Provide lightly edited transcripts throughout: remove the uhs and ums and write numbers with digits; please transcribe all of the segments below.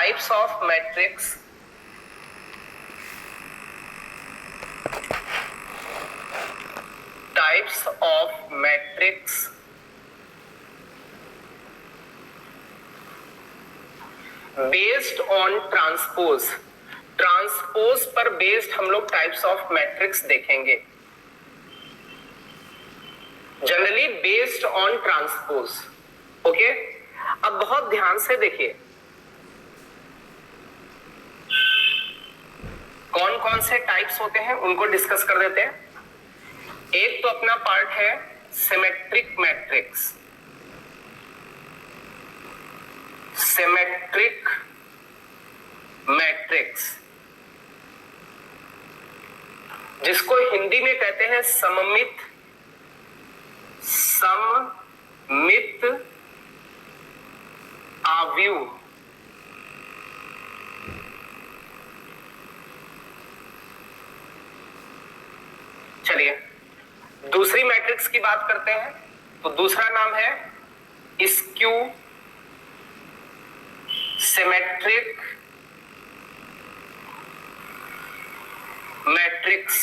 Types of matrix, types of matrix based on transpose. Transpose पर based हम लोग types of matrix देखेंगे, generally based on transpose. Okay, अब बहुत ध्यान से देखिए कौन कौन से टाइप्स होते हैं उनको डिस्कस कर देते हैं। एक तो अपना पार्ट है सिमेट्रिक मैट्रिक्स, सिमेट्रिक मैट्रिक्स जिसको हिंदी में कहते हैं सममित, सममित आव्यूह। चलिए दूसरी मैट्रिक्स की बात करते हैं, तो दूसरा नाम है स्क्यू सिमेट्रिक मैट्रिक्स,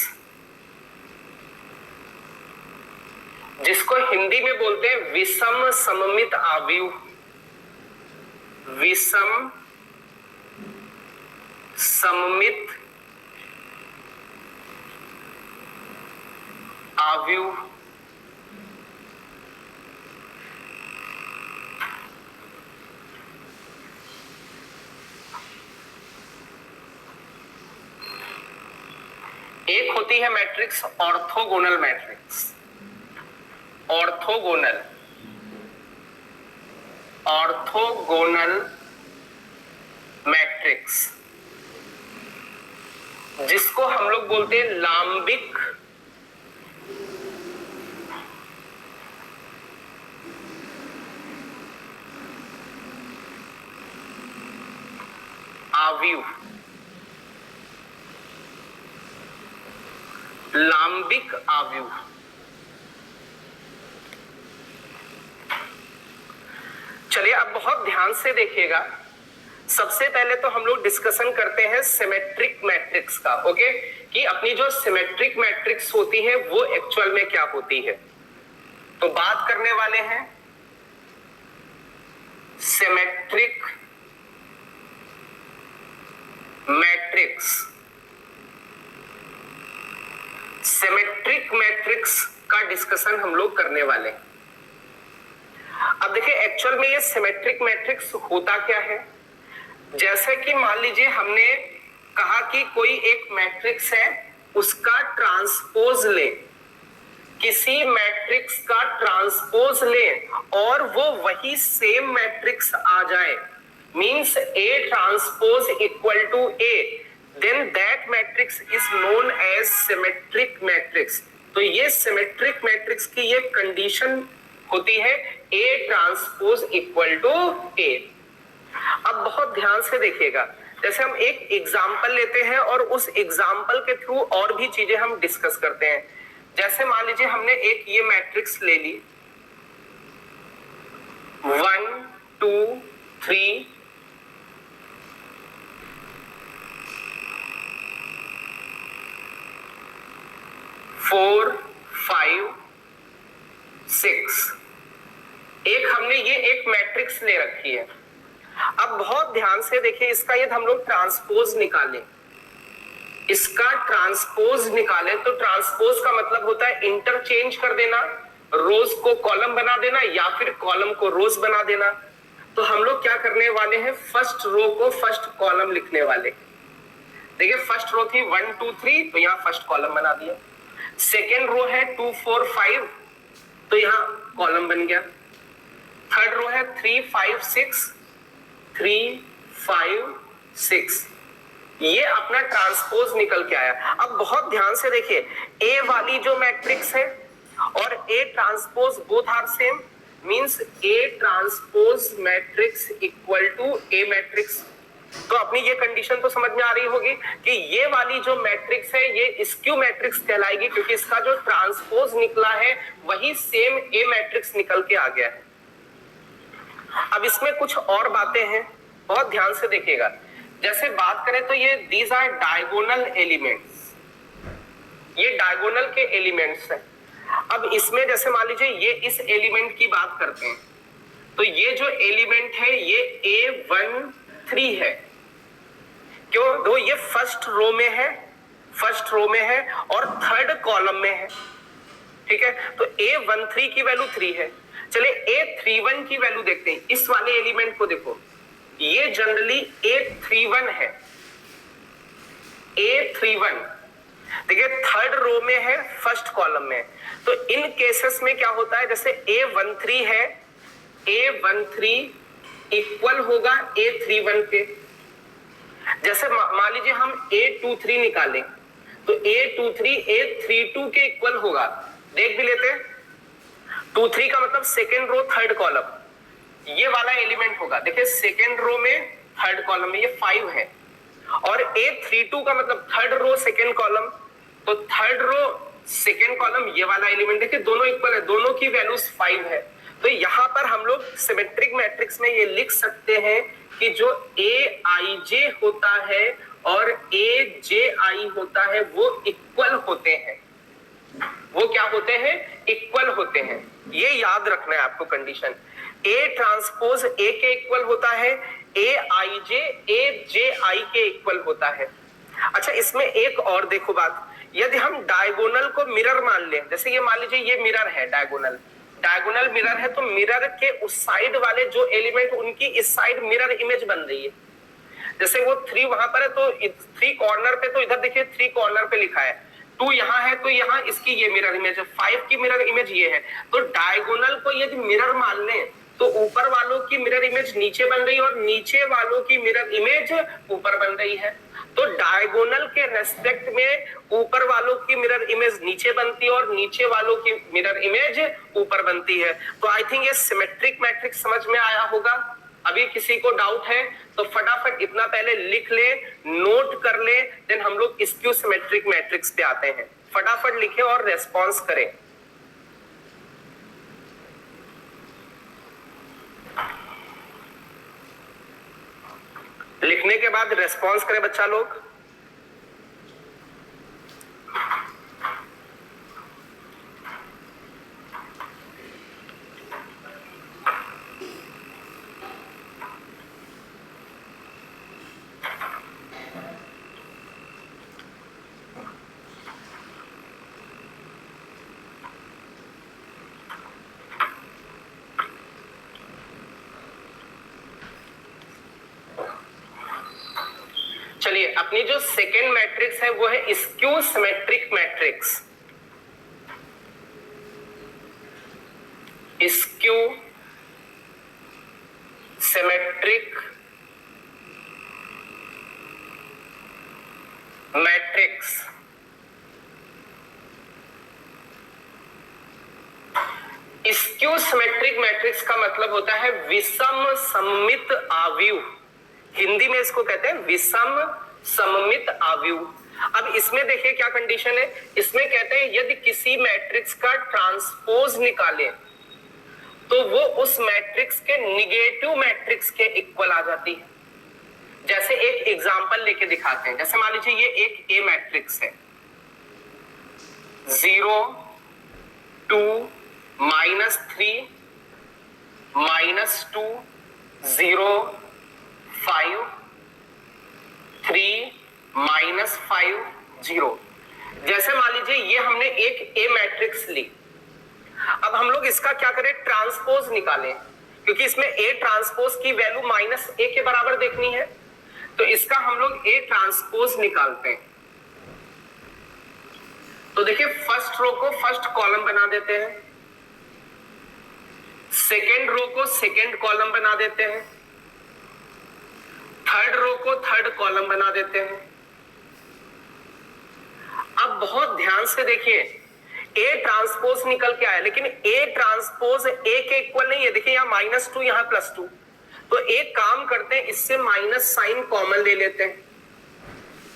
जिसको हिंदी में बोलते हैं विषम सममित आव्यूह, विषम सममित आव्यूह। एक होती है matrix orthogonal matrix, orthogonal, orthogonal matrix जिसको हम लोग बोलते हैं लांबिक आव्यूह, लांबिक आव्यूह। चलिए अब बहुत ध्यान से देखिएगा। सबसे पहले तो हम लोग डिस्कशन करते हैं सिमेट्रिक मैट्रिक्स का, ओके, कि अपनी जो सिमेट्रिक मैट्रिक्स होती है वो एक्चुअल में क्या होती है। तो बात करने वाले हैं सिमेट्रिक मैट्रिक्स। सिमेट्रिक मैट्रिक्स का डिस्कशन हम लोग करने वाले हैं। अब देखिए एक्चुअल में ये सिमेट्रिक मैट्रिक्स होता क्या है। जैसे कि मान लीजिए हमने कहा कि कोई एक मैट्रिक्स है, उसका ट्रांसपोज ले, किसी मैट्रिक्स का ट्रांसपोज ले और वो वही सेम मैट्रिक्स आ जाए, means A transpose equal to A, then that matrix is known as symmetric matrix. तो ये सिमेट्रिक मैट्रिक्स की ये कंडीशन होती है A transpose equal to A। अब बहुत ध्यान से देखिएगा, जैसे हम एक एग्जाम्पल लेते हैं और उस एग्जाम्पल के थ्रू और भी चीजें हम डिस्कस करते हैं। जैसे मान लीजिए हमने एक ये मैट्रिक्स ले ली 1 2 3 4 5 6, एक हमने ये एक मैट्रिक्स ले रखी है। अब बहुत ध्यान से देखिए, इसका यदि हम लोग ट्रांसपोज निकालें, इसका ट्रांसपोज निकालें तो ट्रांसपोज का मतलब होता है इंटरचेंज कर देना, रोज को कॉलम बना देना या फिर कॉलम को रोज बना देना। तो हम लोग क्या करने वाले हैं, फर्स्ट रो को फर्स्ट कॉलम लिखने वाले। देखिए फर्स्ट रो थी 1 2 3, तो यहां फर्स्ट कॉलम बना दिया। सेकेंड रो है 2 4 5, तो यहां कॉलम बन गया। थर्ड रो है 3 5 6, 3 5 6, ये अपना ट्रांसपोज निकल के आया। अब बहुत ध्यान से देखिए, ए वाली जो मैट्रिक्स है और A transpose both are same, means A transpose matrix equal to A matrix. तो अपनी ये कंडीशन तो समझ में आ रही होगी कि ये वाली जो मैट्रिक्स है ये स्क्यू मैट्रिक्स कहलाएगी, क्योंकि इसका जो ट्रांसपोज निकला है वही सेम ए मैट्रिक्स निकल के आ गया है। अब इसमें कुछ और बातें हैं बहुत ध्यान से देखिएगा। जैसे बात करें तो ये दीज आर डायगोनल एलिमेंट्स, ये डायगोनल के एलिमेंट्स हैं। अब इसमें जैसे मान लीजिए ये इस एलिमेंट की बात करते हैं, तो ये जो एलिमेंट है ये A13 है। क्यों? दो ये फर्स्ट रो में है, फर्स्ट रो में है और थर्ड कॉलम में है, ठीक है। तो A13 की वैल्यू 3 है। चलिए A31 की वैल्यू देखते हैं। इस वाले एलिमेंट को देखो, ये जनरली A31 है, A31 देखिए थर्ड रो में है, फर्स्ट कॉलम में। तो इन केसेस में क्या होता है, जैसे A13 है, A13 इक्वल होगा A31 के। जैसे मान लीजिए हम A23 निकालें तो A23 A32 के इक्वल होगा। देख भी लेते हैं, 23 का मतलब सेकेंड रो थर्ड कॉलम, ये वाला एलिमेंट होगा। देखिए सेकेंड रो में थर्ड कॉलम में ये 5 है, और A32 का मतलब थर्ड रो सेकेंड कॉलम, तो थर्ड रो सेकेंड कॉलम ये वाला एलिमेंट, देखिए दोनों इक्वल है, दोनों की वैल्यूज 5 है। तो यहां पर हम लोग सिमेट्रिक मैट्रिक्स में ये लिख सकते हैं कि जो Aij होता है और Aji होता है वो इक्वल होते हैं। वो क्या होते हैं? इक्वल होते हैं। ये याद रखना है आपको कंडीशन। A ट्रांसपोज A के इक्वल होता है, Aij Aj के इक्वल होता है। अच्छा इसमें एक और देखो बात, यदि हम डायगोनल को मिरर मान लें, जैसे ये मान लीजिए ये मिरर है, डायगोनल डायगोनल मिरर है, तो मिरर के उस साइड वाले जो एलिमेंट उनकी इस साइड मिरर इमेज बन रही है। जैसे वो 3 वहां पर है तो 3 कॉर्नर पे, तो इधर देखिए 3 कॉर्नर पे लिखा है, 2 यहाँ है तो यहाँ इसकी ये मिरर इमेज है, 5 की मिरर इमेज ये है। तो डायगोनल को यदि मिरर मान लें तो ऊपर वालों की मिरर इमेज नीचे बन रही है और नीचे वालों की मिरर इमेज ऊपर बन रही है। तो डायगोनल के रेस्पेक्ट में ऊपर वालों की मिरर इमेज नीचे बनती है और नीचे वालों की मिरर इमेज ऊपर बनती है। तो आई थिंक ये सिमेट्रिक मैट्रिक्स समझ में आया होगा। अभी किसी को डाउट है तो फटाफट इतना पहले लिख ले, नोट कर ले, देन हम लोग स्क्यू सिमेट्रिक मैट्रिक्स पे आते हैं। फटाफट लिखे और रेस्पॉन्स करें। लिखने के बाद रेस्पॉन्स करें बच्चा लोग। चलिए अपनी जो सेकेंड मैट्रिक्स है वो है skew symmetric matrix. Skew symmetric matrix. Skew symmetric matrix का मतलब होता है विषम सममित आव्यूह। हिंदी में इसको कहते हैं विषम सममित आव्यूह। अब इसमें देखिए क्या कंडीशन है, इसमें कहते हैं यदि किसी मैट्रिक्स का ट्रांसपोज निकाले तो वो उस मैट्रिक्स के निगेटिव मैट्रिक्स के इक्वल आ जाती है। जैसे एक एग्जांपल लेके दिखाते हैं। जैसे मान लीजिए ये एक ए मैट्रिक्स है, 0 2 -3 -2 0 5 3 -5 0। जैसे मान लीजिए ये हमने एक ए मैट्रिक्स ली। अब हम लोग इसका क्या करें, ट्रांसपोज निकालें, क्योंकि इसमें ए ट्रांसपोज की वैल्यू -a के बराबर देखनी है। तो इसका हम लोग ए ट्रांसपोज निकालते हैं। तो देखिए फर्स्ट रो को फर्स्ट कॉलम बना देते हैं, सेकेंड रो को सेकेंड कॉलम बना देते हैं, थर्ड रो को थर्ड कॉलम बना देते हैं। अब बहुत ध्यान से देखिए, ए ट्रांसपोज निकल के आया, लेकिन ए ट्रांसपोज ए के इक्वल नहीं है। देखिए यहाँ -2 यहाँ +2, तो एक काम करते हैं, इससे माइनस साइन कॉमन ले लेते हैं।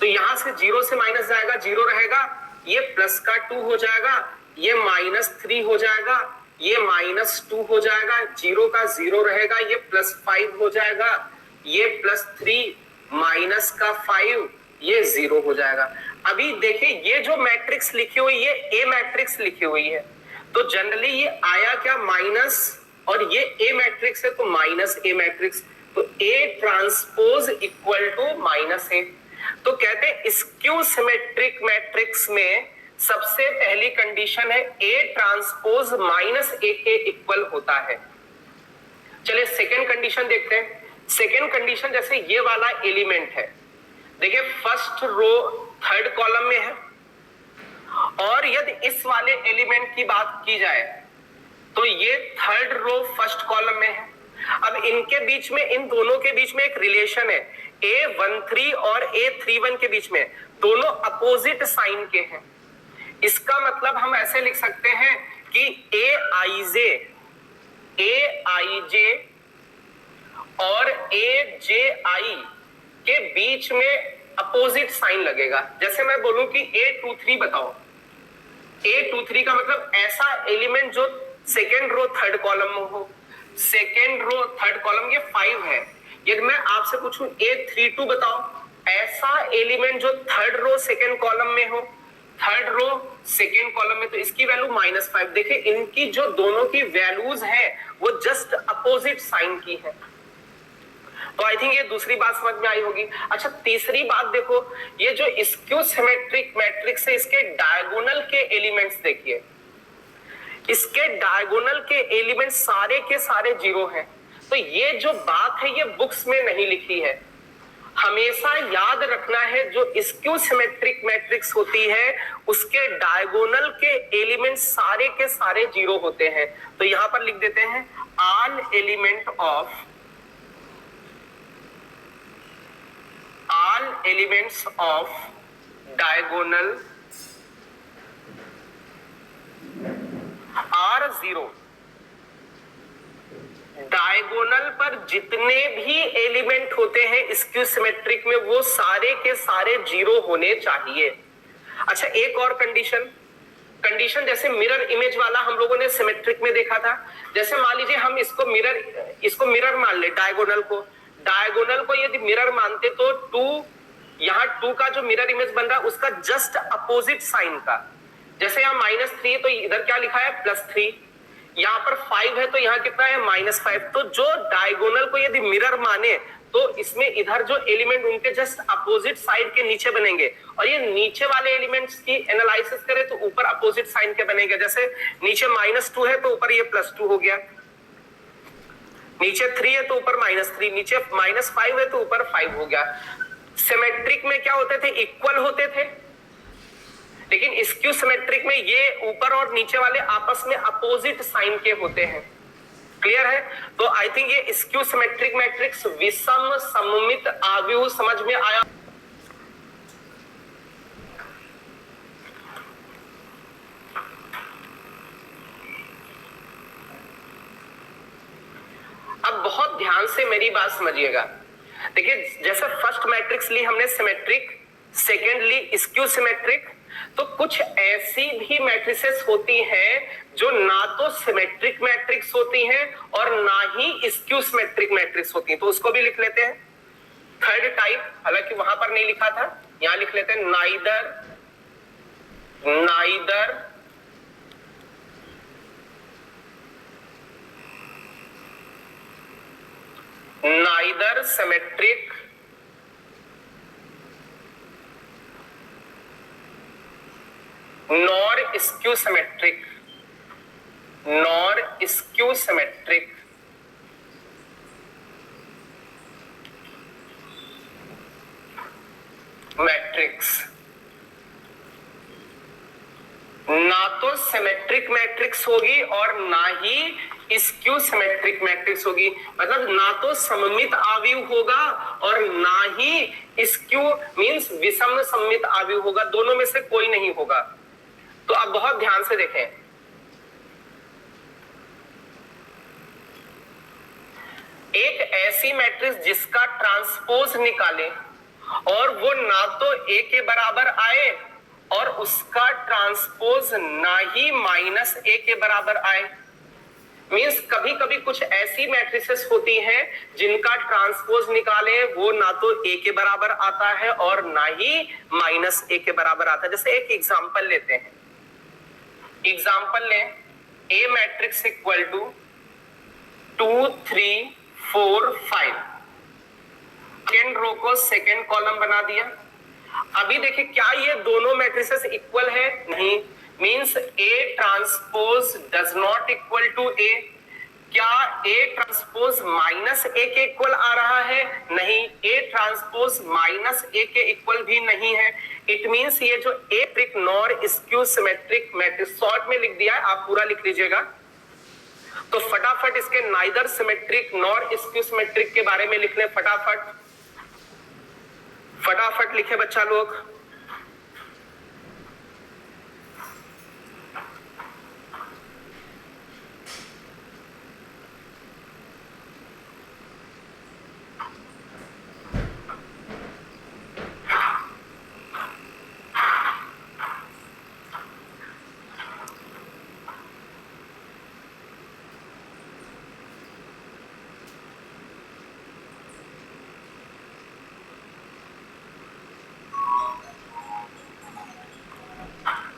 तो यहां से 0 से माइनस जाएगा, 0 रहेगा, ये प्लस का 2 हो जाएगा, ये -3 हो जाएगा, ये -2 हो जाएगा, 0 का 0 रहेगा, ये +5 हो जाएगा, ये +3 माइनस का 5 ये 0 हो जाएगा। अभी देखिए ये जो मैट्रिक्स लिखी हुई है ए मैट्रिक्स लिखी हुई है, तो जनरली ये आया क्या माइनस, और ये ए मैट्रिक्स है तो माइनस ए मैट्रिक्स, तो A transpose equal to minus A. तो कहते हैं स्क्यू सिमेट्रिक मैट्रिक्स में सबसे पहली कंडीशन है ए ट्रांसपोज माइनस ए के इक्वल होता है। चलिए सेकेंड कंडीशन देखते हैं। सेकेंड कंडीशन जैसे ये वाला एलिमेंट है, देखिए फर्स्ट रो थर्ड कॉलम में है, और यदि इस वाले एलिमेंट की बात की जाए तो ये थर्ड रो फर्स्ट कॉलम में है। अब इनके बीच में, इन दोनों के बीच में एक रिलेशन है A13 और A31 के बीच में, दोनों अपोजिट साइन के हैं। इसका मतलब हम ऐसे लिख सकते हैं कि AIJ और AJI के बीच में अपोजिट साइन लगेगा। जैसे मैं बोलूं कि A23 बताओ, A23 का मतलब ऐसा एलिमेंट जो सेकेंड रो थर्ड कॉलम में हो, सेकेंड रो थर्ड कॉलम ये 5 है। यदि मैं आपसे पूछूं A32 बताओ, ऐसा एलिमेंट जो थर्ड रो सेकेंड कॉलम में हो, थर्ड रो सेकेंड कॉलम में, तो इसकी वैल्यू -5। देखिए इनकी जो दोनों की वैल्यूज है वो जस्ट अपोजिट साइन की है। तो आई थिंक ये दूसरी बात समझ में आई होगी। अच्छा तीसरी बात देखो, ये जो स्क्यू सिमेट्रिक मैट्रिक्स है इसके डायगोनल के एलिमेंट्स देखिए, इसके डायगोनल के एलिमेंट सारे के सारे 0 हैं। तो ये जो बात है ये बुक्स में नहीं लिखी है, हमेशा याद रखना है जो स्क्यू सिमेट्रिक मैट्रिक्स होती है उसके डायगोनल के एलिमेंट सारे के सारे 0 होते हैं। तो यहां पर लिख देते हैं all elements of diagonal are 0। Diagonal पर जितने भी एलिमेंट होते हैं स्क्यू सिमेट्रिक में वो सारे के सारे 0 होने चाहिए। अच्छा एक और कंडीशन जैसे मिरर इमेज वाला हम लोगों ने सिमेट्रिक में देखा था। जैसे मान लीजिए हम इसको मिरर मान ले, डायगोनल को यदि मिरर मानते तो 2, यहाँ 2 का जो मिरर इमेज बन रहा है उसका जस्ट अपोजिट साइन का, जैसे यहाँ -3 है तो इधर क्या लिखा है +3, यहाँ पर 5 है तो यहाँ कितना है -5। तो जो डायगोनल को यदि मिरर माने तो इसमें इधर जो एलिमेंट उनके जस्ट अपोजिट साइड के नीचे बनेंगे, और ये नीचे वाले एलिमेंट्स की एनालिसिस करें तो ऊपर अपोजिट साइन के बनेंगे। जैसे नीचे -2 है तो ऊपर ये +2 हो गया, नीचे 3 है तो ऊपर -3, नीचे -5 है तो ऊपर 5 हो गया। सिमेट्रिक में क्या होते थे, इक्वल होते थे, लेकिन स्क्यू सिमेट्रिक में ये ऊपर और नीचे वाले आपस में अपोजिट साइन के होते हैं। क्लियर है? तो आई थिंक ये स्क्यू सिमेट्रिक मैट्रिक्स विषम सममित आव्यूह समझ में आया। अब बहुत ध्यान से मेरी बात समझिएगा। देखिए जैसे फर्स्ट मैट्रिक्स ली हमने सिमेट्रिक, सेकेंड ली स्क्यू सिमेट्रिक, तो कुछ ऐसी भी मैट्रिसेस होती हैं जो ना तो सिमेट्रिक मैट्रिक्स होती हैं और ना ही स्क्यू सिमेट्रिक मैट्रिक्स होती हैं, तो उसको भी लिख लेते हैं। थर्ड टाइप, हालांकि वहां पर नहीं लिखा था, यहां लिख लेते हैं neither symmetric nor skew symmetric matrix. ना तो सिमेट्रिक मैट्रिक्स होगी और ना ही स्क्यू सिमेट्रिक मैट्रिक्स होगी, मतलब ना तो सममित आव्यूह होगा और ना ही स्क्यू मींस विषम सममित आव्यूह होगा, दोनों में से कोई नहीं होगा। तो आप बहुत ध्यान से देखें, एक ऐसी मैट्रिक्स जिसका ट्रांसपोज निकालें और वो ना तो A के बराबर आए और उसका ट्रांसपोज ना ही -A के बराबर आए, मींस कभी कभी कुछ ऐसी मैट्रिसेस होती हैं जिनका ट्रांसपोज निकाले वो ना तो ए के बराबर आता है और ना ही माइनस ए के बराबर आता है। जैसे एक एग्जांपल लेते हैं, एग्जांपल लें, A matrix equal to 2 3 4 5, second row को सेकेंड कॉलम बना दिया। अभी देखिए क्या ये दोनों मैट्रिसेस इक्वल है? नहीं, means A transpose does not equal to A. क्या ए ट्रांसपोज माइनस ए के इक्वल आ रहा है? नहीं, ए ट्रांसपोज माइनस ए के इक्वल भी नहीं है। इट मींस ये जो ए ट्रिक nor skew symmetric matrix, short में लिख दिया है, आप पूरा लिख लीजिएगा। तो फटाफट इसके neither symmetric nor skew symmetric के बारे में लिख लें, फटाफट फटाफट लिखे बच्चा लोग।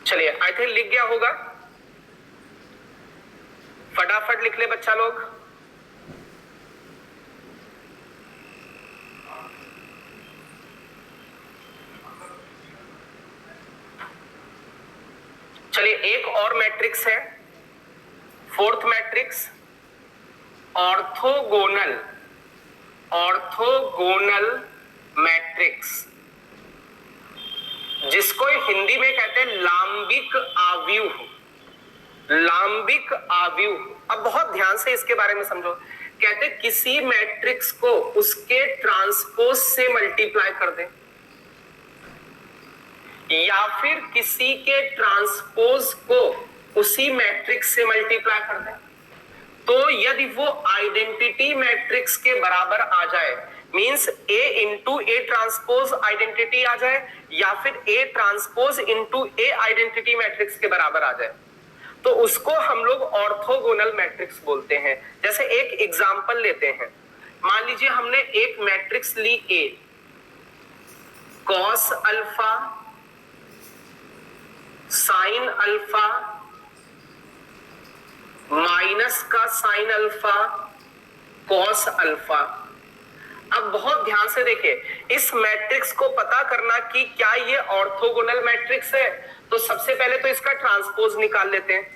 चलिए, आई थिंक लिख गया होगा, फटाफट लिख ले बच्चा लोग। चलिए, एक और मैट्रिक्स है, fourth matrix, orthogonal, orthogonal matrix, जिसको हिंदी में कहते हैं लांबिक आव्यूह, लांबिक आव्यूह। अब बहुत ध्यान से इसके बारे में समझो। कहते किसी मैट्रिक्स को उसके ट्रांसपोज से मल्टीप्लाई कर दें या फिर किसी के ट्रांसपोज को उसी मैट्रिक्स से मल्टीप्लाई कर दें, तो यदि वो आइडेंटिटी मैट्रिक्स के बराबर आ जाए, means A into A transpose identity आ जाए या फिर A transpose into A identity matrix के बराबर आ जाए, तो उसको हम लोग ऑर्थोगोनल मैट्रिक्स बोलते हैं। जैसे एक एग्जांपल लेते हैं, मान लीजिए हमने एक मैट्रिक्स ली A, cos alpha, sine alpha, minus का साइन अल्फा, कॉस अल्फा। अब बहुत ध्यान से देखिए, इस मैट्रिक्स को पता करना कि क्या ये ऑर्थोगोनल मैट्रिक्स है, तो सबसे पहले तो इसका ट्रांसपोज निकाल लेते हैं।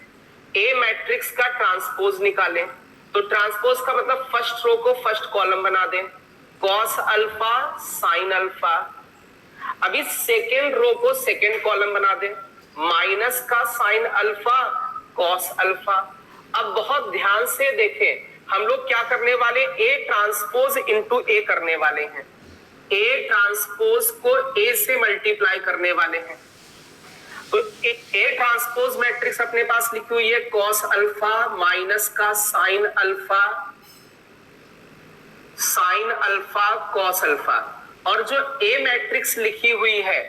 ए मैट्रिक्स का ट्रांसपोज निकालें, तो ट्रांसपोज का मतलब फर्स्ट रो को फर्स्ट कॉलम बना दें, कॉस अल्फा साइन अल्फा। अभी सेकेंड रो को सेकेंड कॉलम बना दें, माइनस का साइन अल्फा कॉस अल्फा। अब बहुत ध्यान से देखें, हम लोग क्या करने वाले, ए ट्रांसपोज इंटू ए करने वाले हैं, ए ट्रांसपोज को ए से मल्टीप्लाई करने वाले हैं। तो ए ट्रांसपोज मैट्रिक्स अपने पास लिखी हुई है, कॉस अल्फा माइनस का sine alpha, sine alpha cos alpha. और जो ए मैट्रिक्स लिखी हुई है,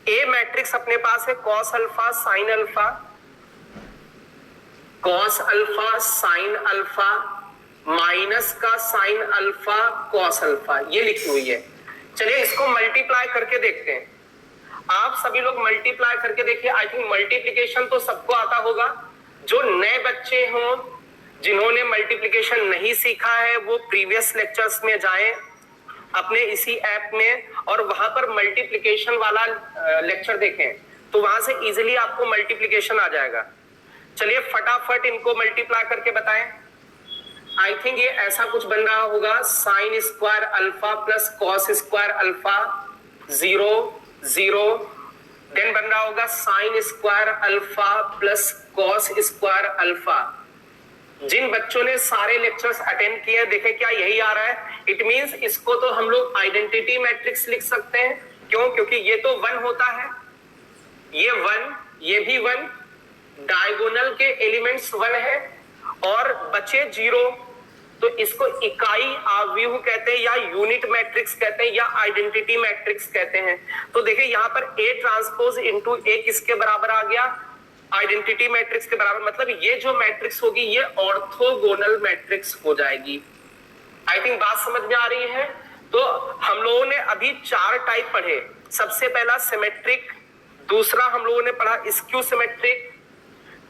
ए मैट्रिक्स अपने पास है cos alpha sine alpha, cos alpha sine alpha minus का साइन अल्फा कॉस अल्फा, ये लिखी हुई है। चलिए इसको मल्टीप्लाई करके देखते हैं। आप सभी लोग मल्टीप्लाई करके देखिए। आई थिंक मल्टीप्लिकेशन तो सबको आता होगा। जो नए बच्चे हों, जिन्होंने मल्टीप्लिकेशन नहीं सीखा है, वो प्रीवियस लेक्चर्स में जाएं अपने इसी ऐप में और वहां पर मल्टीप्लिकेशन वाला लेक्चर देखें, तो वहां से इजीली आपको मल्टीप्लिकेशन आ जाएगा। चलिए फटाफट इनको मल्टीप्लाई करके बताएं। आई थिंक ये ऐसा कुछ बन रहा होगा, sine square alpha plus cos square alpha 0 0, then बन रहा होगा sine square alpha plus cos square alpha. जिन बच्चों ने सारे लेक्चर्स अटेंड किए देखें क्या यही आ रहा है। इट मींस इसको तो हम लोग आइडेंटिटी मैट्रिक्स लिख सकते हैं। क्यों? क्योंकि ये तो 1 होता है, ये 1, ये भी 1, डायगोनल के एलिमेंट्स 1 है और बचे 0, तो इसको इकाई आव्यूह कहते हैं या यूनिट मैट्रिक्स कहते हैं या आइडेंटिटी मैट्रिक्स कहते हैं। तो देखिए यहाँ पर ए ट्रांसपोज इंटू ए किसके बराबर आ गया, आइडेंटिटी मैट्रिक्स के बराबर, मतलब ये जो मैट्रिक्स होगी ये ऑर्थोगोनल मैट्रिक्स हो जाएगी। आई थिंक बात समझ में आ रही है। तो हम लोगों ने अभी 4 टाइप पढ़े। सबसे पहला सिमेट्रिक, दूसरा हम लोगों ने पढ़ा स्क्यू सिमेट्रिक,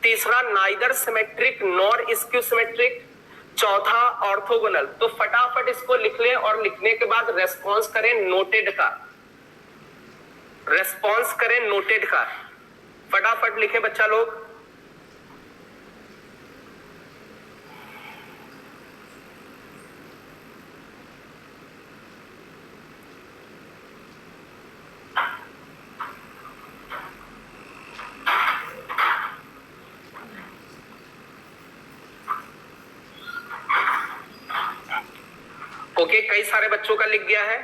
तीसरा neither symmetric nor skew symmetric, चौथा ऑर्थोगोनल। तो फटाफट इसको लिख लें और लिखने के बाद रेस्पॉन्स करें नोटेड का, रेस्पॉन्स करें नोटेड का। फटाफट लिखें बच्चा लोग। ओके, कई सारे बच्चों का लिख गया है।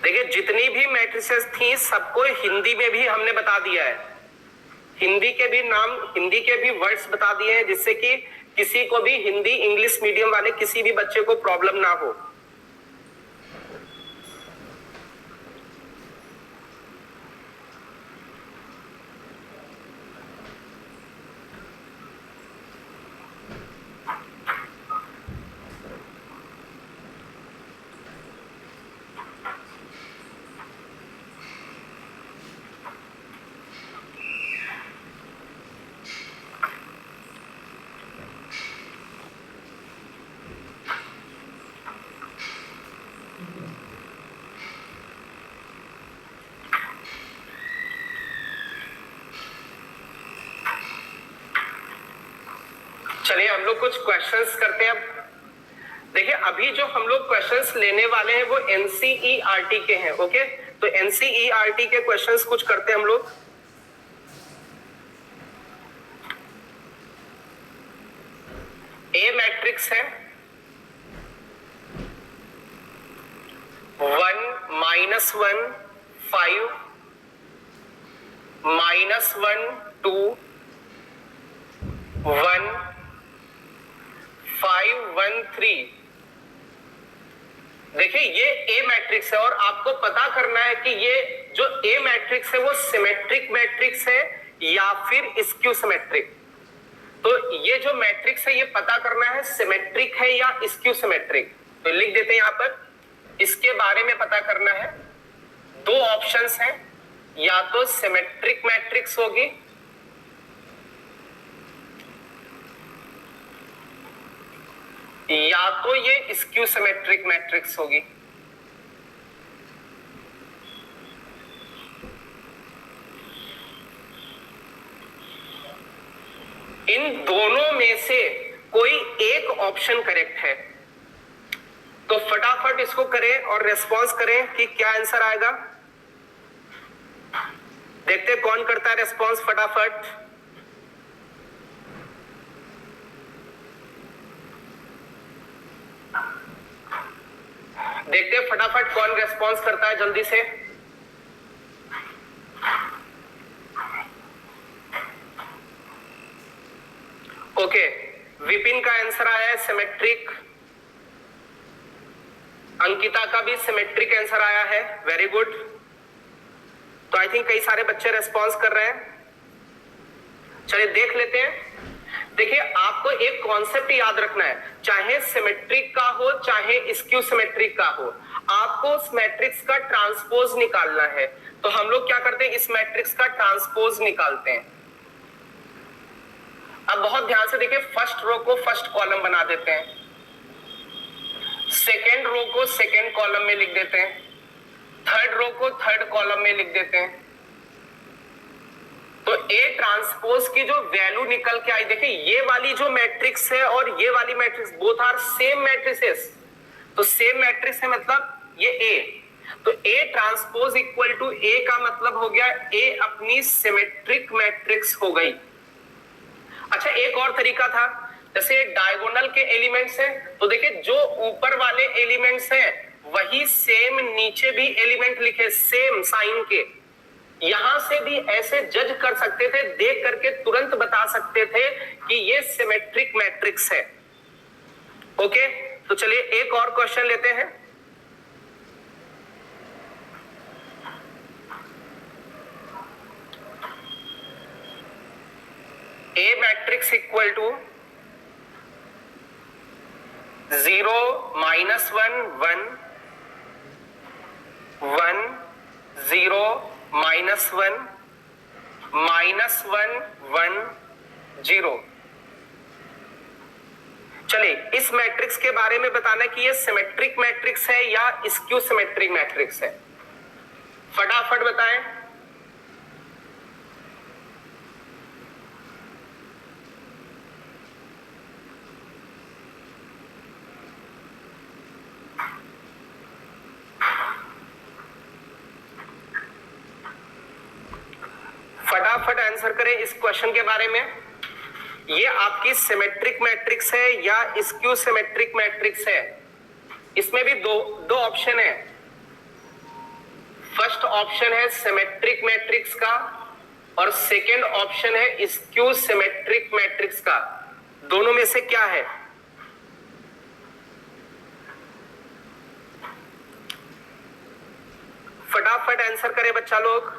देखिए जितनी भी मैट्रिसेस थी सबको हिंदी में भी हमने बता दिया है, हिंदी के भी नाम, हिंदी के भी वर्ड्स बता दिए हैं, जिससे कि किसी को भी हिंदी इंग्लिश मीडियम वाले किसी भी बच्चे को प्रॉब्लम ना हो। चलिए हम लोग कुछ क्वेश्चंस करते हैं। अब देखिए अभी जो हम लोग क्वेश्चंस लेने वाले हैं वो एनसीईआरटी के हैं। ओके, तो एनसीईआरटी के क्वेश्चंस कुछ करते हैं हम लोग। ए मैट्रिक्स है 1 -1 5 -1 2 1 5 1 3। देखिए ये ए मैट्रिक्स है और आपको पता करना है कि ये जो ए मैट्रिक्स है वो सिमेट्रिक मैट्रिक्स है या फिर स्क्यू सिमेट्रिक। तो ये जो मैट्रिक्स है ये पता करना है सिमेट्रिक है या स्क्यू सिमेट्रिक। तो लिख देते हैं यहां पर, इसके बारे में पता करना है। 2 ऑप्शंस हैं, या तो सिमेट्रिक मैट्रिक्स होगी या तो ये स्क्यू सिमेट्रिक मैट्रिक्स होगी। इन दोनों में से कोई एक ऑप्शन करेक्ट है। तो फटाफट इसको करें और रेस्पॉन्स करें कि क्या आंसर आएगा। देखते कौन करता है रेस्पॉन्स फटाफट। देखते हैं फटाफट कौन रेस्पॉन्स करता है जल्दी से। ओके, विपिन का आंसर आया है सिमेट्रिक, अंकिता का भी सिमेट्रिक आंसर आया है, वेरी गुड। तो आई थिंक कई सारे बच्चे रेस्पॉन्स कर रहे हैं। चलिए देख लेते हैं। देखिए आपको एक कॉन्सेप्ट याद रखना है, चाहे सिमेट्रिक का हो चाहे स्क्यू सिमेट्रिक का हो, आपको उस मैट्रिक्स का ट्रांसपोज निकालना है। तो हम लोग क्या करते हैं, इस मैट्रिक्स का ट्रांसपोज निकालते हैं। अब बहुत ध्यान से देखिए, फर्स्ट रो को फर्स्ट कॉलम बना देते हैं, सेकेंड रो को सेकेंड कॉलम में लिख देते हैं, थर्ड रो को थर्ड कॉलम में लिख देते हैं। तो ए ट्रांसपोज की जो वैल्यू निकल के आई, देखिए ये वाली जो मैट्रिक्स है और ये वाली matrix both are same matrices. तो सेम मैट्रिक्स है मतलब ये ए, तो A transpose equal to A का मतलब हो गया ए अपनी सिमेट्रिक मैट्रिक्स हो गई। अच्छा एक और तरीका था, जैसे डायगोनल के एलिमेंट्स हैं, तो देखिए जो ऊपर वाले एलिमेंट्स हैं वही सेम नीचे भी एलिमेंट लिखे सेम साइन के, यहां से भी ऐसे जज कर सकते थे, देख करके तुरंत बता सकते थे कि ये सिमेट्रिक मैट्रिक्स है। ओके, तो चलिए एक और क्वेश्चन लेते हैं। ए मैट्रिक्स इक्वल टू 0 -1 1 1 0 -1 -1 1 0। चलिए इस मैट्रिक्स के बारे में बताना कि ये सिमेट्रिक मैट्रिक्स है या स्क्यू सिमेट्रिक मैट्रिक्स है, फटाफट बताएं। फटाफट आंसर करें इस क्वेश्चन के बारे में। ये आपकी सिमेट्रिक मैट्रिक्स है या स्क्यू सिमेट्रिक मैट्रिक्स है? इसमें भी दो ऑप्शन है। फर्स्ट ऑप्शन है सिमेट्रिक मैट्रिक्स का और सेकंड ऑप्शन है स्क्यू सिमेट्रिक मैट्रिक्स का। दोनों में से क्या है? फटाफट आंसर करें बच्चा लोग।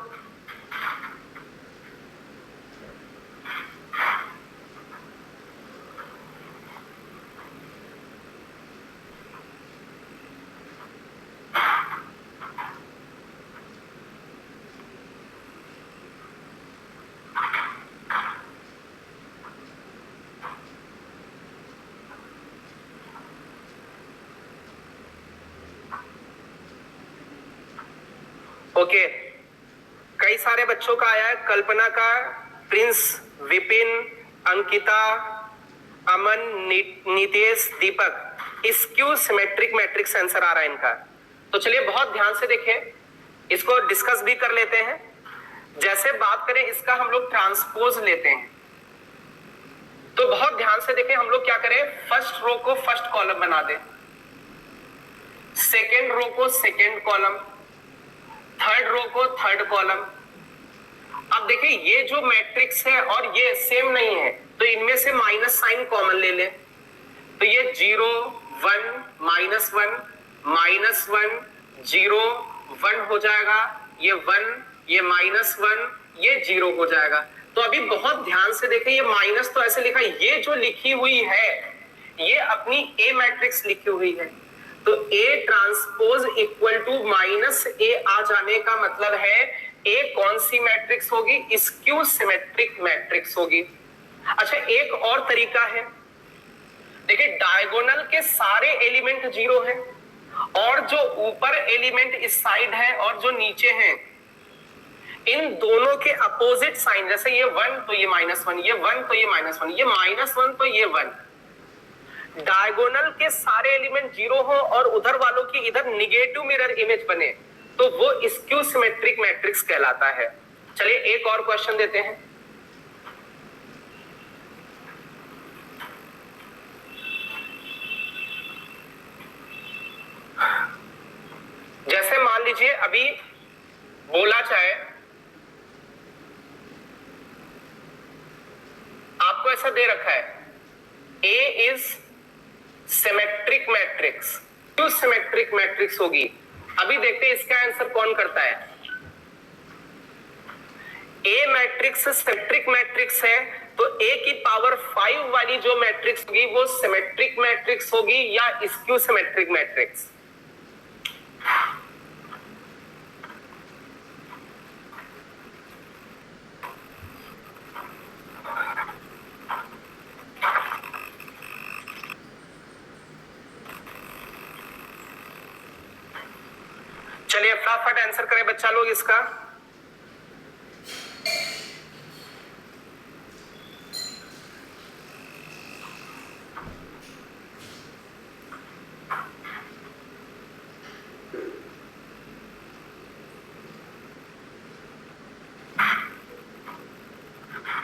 ओके, कई सारे बच्चों का आया है, कल्पना का, प्रिंस, विपिन, अंकिता, अमन, नितेश, दीपक। स्क्यू सिमेट्रिक मैट्रिक्स आंसर आ रहा है इनका। तो चलिए बहुत ध्यान से देखें, इसको डिस्कस भी कर लेते हैं। जैसे बात करें इसका, हम लोग ट्रांसपोज लेते हैं, तो बहुत ध्यान से देखें। हम लोग क्या करें, फर्स्ट रो को फर्स्ट कॉलम बना दें, सेकेंड रो को सेकेंड कॉलम, थर्ड रो को थर्ड कॉलम। अब देखिए ये जो मैट्रिक्स है और ये सेम नहीं है, तो इनमें से माइनस साइन कॉमन ले ले, तो ये 0 1 -1 -1 0 1 हो जाएगा, ये 1 ये -1 ये 0 हो जाएगा। तो अभी बहुत ध्यान से देखें, ये माइनस तो ऐसे लिखा, ये जो लिखी हुई है ये अपनी ए मैट्रिक्स लिखी हुई है, तो A transpose equal to -A आ जाने का मतलब है A कौन सी मैट्रिक्स होगी? स्क्यू सिमेट्रिक मैट्रिक्स होगी। अच्छा, एक और तरीका है, देखिए डायगोनल के सारे एलिमेंट 0 हैं और जो ऊपर एलिमेंट इस साइड है और जो नीचे हैं, इन दोनों के अपोजिट साइन, जैसे ये 1 तो ये -1, ये 1 तो ये -1, ये -1 तो ये 1। डायगोनल के सारे एलिमेंट 0 हो और उधर वालों की इधर निगेटिव मिरर इमेज बने, तो वो स्क्यू सिमेट्रिक मैट्रिक्स कहलाता है। चलिए एक और क्वेश्चन देते हैं। जैसे मान लीजिए अभी बोला जाए, आपको ऐसा दे रखा है A इज सिमेट्रिक मैट्रिक्स, क्यों सिमेट्रिक मैट्रिक्स होगी? अभी देखते हैं इसका आंसर कौन करता है। ए मैट्रिक्स सिमेट्रिक मैट्रिक्स है, तो A की पावर 5 वाली जो मैट्रिक्स होगी वो सिमेट्रिक मैट्रिक्स होगी या स्क्यू सिमेट्रिक मैट्रिक्स? चलिए फटाफट आंसर करें बच्चा लोग इसका।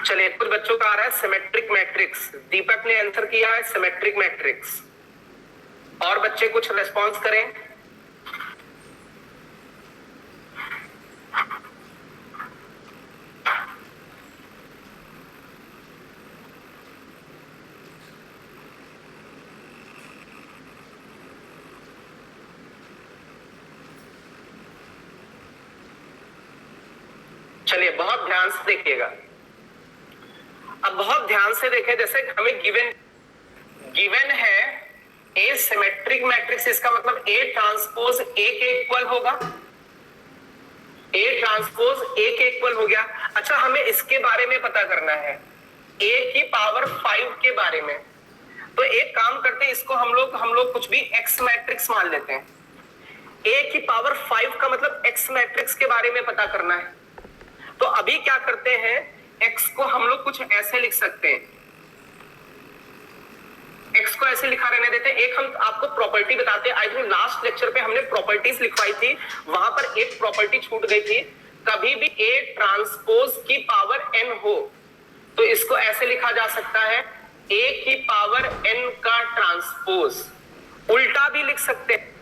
चलिए कुछ बच्चों का आ रहा है सिमेट्रिक मैट्रिक्स, दीपक ने आंसर किया है सिमेट्रिक मैट्रिक्स। और बच्चे कुछ रेस्पॉन्स करें। चलिए बहुत ध्यान से देखिएगा। अब बहुत ध्यान से देखें, जैसे हमें गिवन है ए सिमेट्रिक मैट्रिक्स, इसका मतलब ए ट्रांसपोज ए के इक्वल होगा, ए ट्रांसपोज ए के इक्वल हो गया। अच्छा, हमें इसके बारे में पता करना है, ए की पावर 5 के बारे में। तो एक काम करते हैं, इसको हम लोग कुछ भी एक्स मैट्रिक्स मान लेते हैं। ए की पावर 5 का मतलब एक्स मैट्रिक्स के बारे में पता करना है। तो अभी क्या करते हैं, एक्स को हम लोग कुछ ऐसे लिख सकते हैं, एक्स को ऐसे लिखा रहने देते हैं। एक हम आपको प्रॉपर्टी बताते हैं, आई थिंक लास्ट लेक्चर पे हमने प्रॉपर्टीज लिखवाई थी, वहां पर एक प्रॉपर्टी छूट गई थी। कभी भी ए ट्रांसपोज की पावर एन हो तो इसको ऐसे लिखा जा सकता है, ए की पावर एन का ट्रांसपोज। उल्टा भी लिख सकते हैं,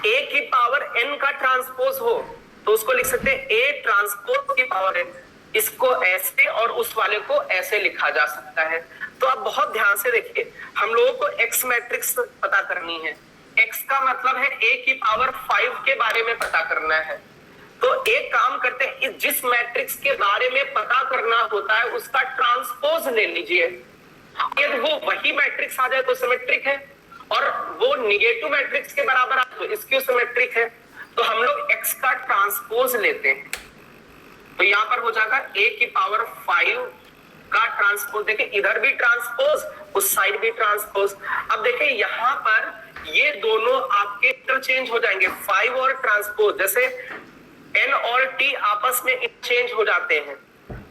ए की पावर एन का ट्रांसपोज हो तो उसको लिख सकते हैं ए ट्रांसपोज की पावर एन। इसको ऐसे और उस वाले को ऐसे लिखा जा सकता है। तो आप बहुत ध्यान से देखिए, हम लोगों को एक्स मैट्रिक्स पता करनी है। एक्स का मतलब है ए की पावर 5 के बारे में पता करना है। तो एक काम करते हैं, जिस मैट्रिक्स के बारे में पता करना होता है उसका ट्रांसपोज ले लीजिए। यदि वो वही मैट्रिक्स आ जाए तो सिमेट्रिक है, और वो निगेटिव मैट्रिक्स के बराबर आए तो स्क्यू सिमेट्रिक है। तो हम लोग एक्स का ट्रांसपोज लेते हैं, तो यहां पर हो जाएगा ए की पावर 5 का ट्रांसपोज। देखिए इधर भी ट्रांसपोज, उस साइड भी ट्रांसपोज। अब देखिए यहां पर ये दोनों आपके इंटरचेंज हो जाएंगे, 5 और ट्रांसपोज, जैसे एन और टी आपस में इंटरचेंज हो जाते हैं।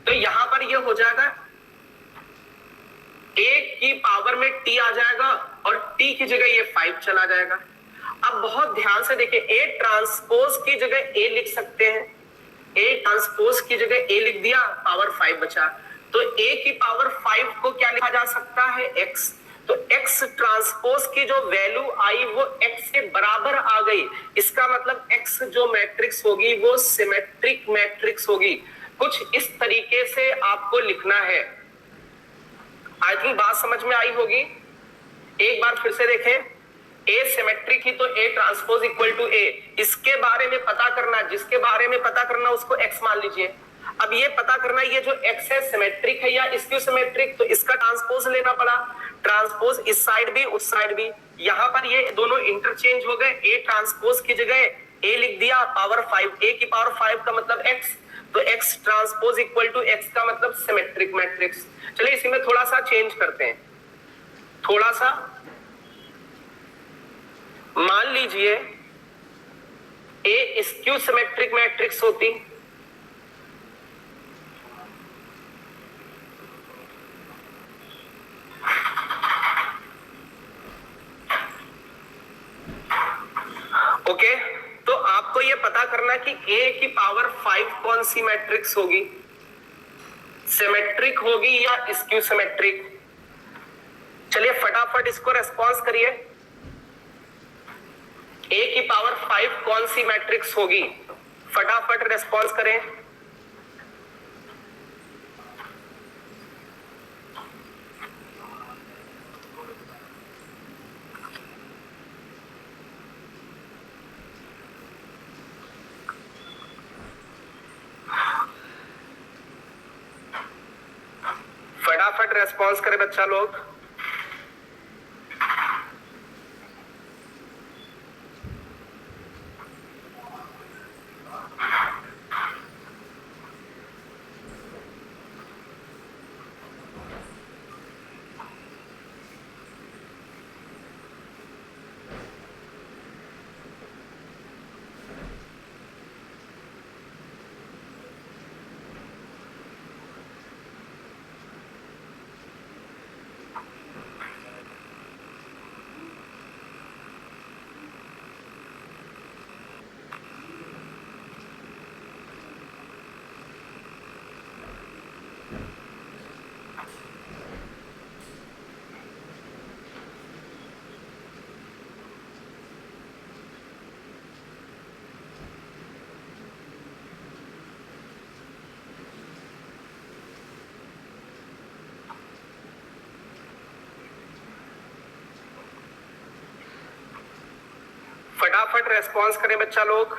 तो यहां पर ये हो जाएगा ए की पावर में टी आ जाएगा और टी की जगह ये 5 चला जाएगा। अब बहुत ध्यान से देखिए, ए ट्रांसपोज की जगह ए लिख सकते हैं, ए ट्रांसपोज की जगह ए लिख दिया, पावर 5 बचा। तो ए की पावर 5 को क्या लिखा जा सकता है, एक्स। तो एक्स ट्रांसपोज की जो वैल्यू आई वो एक्स के बराबर आ गई। इसका मतलब एक्स जो मैट्रिक्स होगी वो सिमेट्रिक मैट्रिक्स होगी। कुछ इस तरीके से आपको लिखना है। आई थिंक बात समझ में आई होगी। एक बार फिर से देखें, ए सिमेट्रिक ही तो ए ट्रांसपोज इक्वल टू ए। इसके बारे में पता करना, जिसके बारे में पता करना उसको एक्स मान लीजिए। अब ये पता करना ये जो एक्स है सिमेट्रिक है या स्क्यू सिमेट्रिक, तो इसका ट्रांसपोज लेना पड़ा। ट्रांसपोज इस साइड भी उस साइड भी, यहां पर ये दोनों इंटरचेंज हो गए। ए ट्रांसपोज की जगह ए लिख दिया, पावर 5, ए की पावर 5 का मतलब एक्स। तो X transpose equal to X का मतलब सिमेट्रिक मैट्रिक्स। चलिए इसी में थोड़ा सा चेंज करते हैं, थोड़ा सा मान लीजिए ए स्क्यू सिमेट्रिक मैट्रिक्स होती, ओके। तो आपको यह पता करना कि ए की पावर 5 कौन सी मैट्रिक्स होगी, सिमेट्रिक होगी या स्क्यू सिमेट्रिक। चलिए फटाफट इसको रेस्पॉन्स करिए, ए की पावर 5 कौन सी मैट्रिक्स होगी, फटाफट रेस्पॉन्स करें। फटाफट रेस्पॉन्स करें बच्चा लोग। फटाफट रेस्पॉन्स करें बच्चा लोग।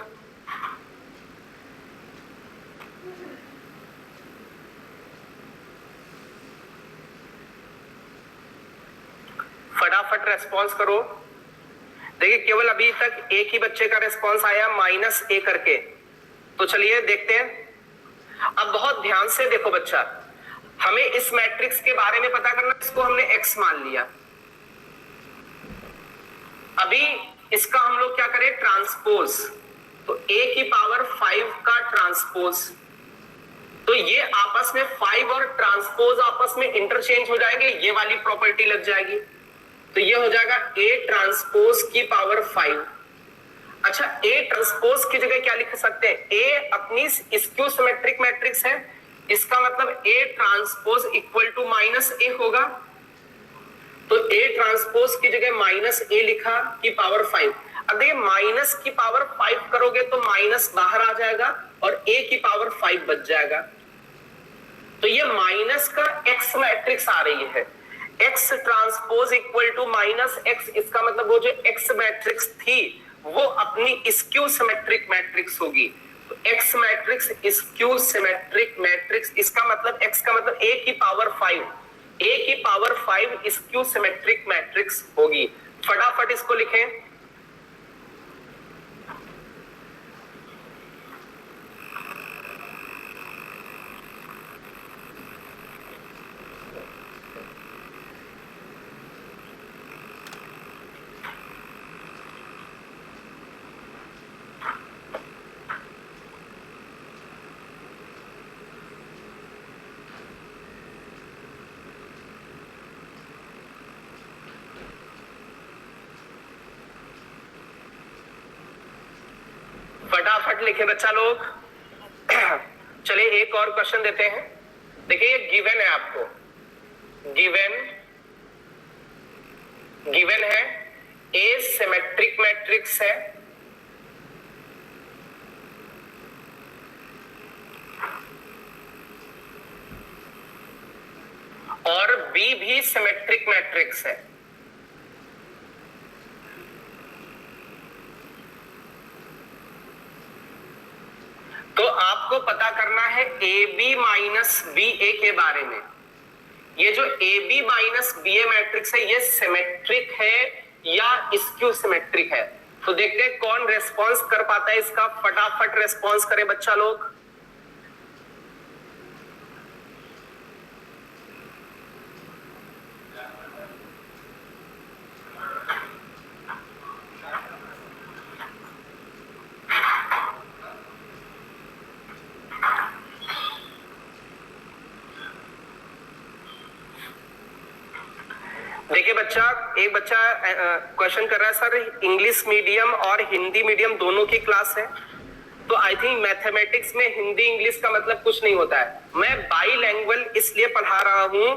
फटाफट रेस्पॉन्स करो। देखिए केवल अभी तक एक ही बच्चे का रेस्पॉन्स आया -a करके, तो चलिए देखते हैं। अब बहुत ध्यान से देखो बच्चा, हमें इस मैट्रिक्स के बारे में पता करना, इसको हमने x मान लिया। अभी इसका हम लोग क्या करें, ट्रांसपोज, तो a की पावर 5 का ट्रांसपोज, तो ये आपस में 5 और ट्रांसपोज आपस में इंटरचेंज हो जाएंगे, ये वाली प्रॉपर्टी लग जाएगी, तो ये हो जाएगा a ट्रांसपोज की पावर 5। अच्छा, a ट्रांसपोज की जगह क्या लिख सकते हैं, a अपनी स्क्यू सिमेट्रिक मैट्रिक्स है, इसका मतलब a transpose equal to -a होगा, तो a ट्रांसपोज की जगह -a लिखा की पावर 5। अब देखिए माइनस की पावर 5 करोगे तो माइनस बाहर आ जाएगा और a की पावर 5 बच जाएगा, तो ये माइनस का x मैट्रिक्स आ रही है, x transpose equal to -x, इसका मतलब वो जो x मैट्रिक्स थी वो अपनी स्क्यू सिमेट्रिक मैट्रिक्स होगी, तो x matrix skew symmetric matrix, इसका मतलब x का मतलब a की पावर 5, a की पावर 5 स्क्यू सिमेट्रिक मैट्रिक्स होगी। फटाफट इसको लिखें। फटाफट लिखे बच्चा लोग। चलिए एक और क्वेश्चन देते हैं। देखिए ये गिवन है आपको, गिवन है ए सिमेट्रिक मैट्रिक्स है, और बी भी सिमेट्रिक मैट्रिक्स है, तो आपको पता करना है A B minus B A के बारे में। ये जो A B minus B A matrix है ये सिमेट्रिक है या स्क्यू सिमेट्रिक है, तो देखते हैं कौन रेस्पॉन्स कर पाता है इसका। फटाफट रेस्पॉन्स करें बच्चा लोग। देखिए बच्चा, एक बच्चा क्वेश्चन कर रहा है सर इंग्लिश मीडियम और हिंदी मीडियम दोनों की क्लास है, तो आई थिंक मैथमेटिक्स में हिंदी इंग्लिश का मतलब कुछ नहीं होता है। मैं बाईलैंग्वेज इसलिए पढ़ा रहा हूं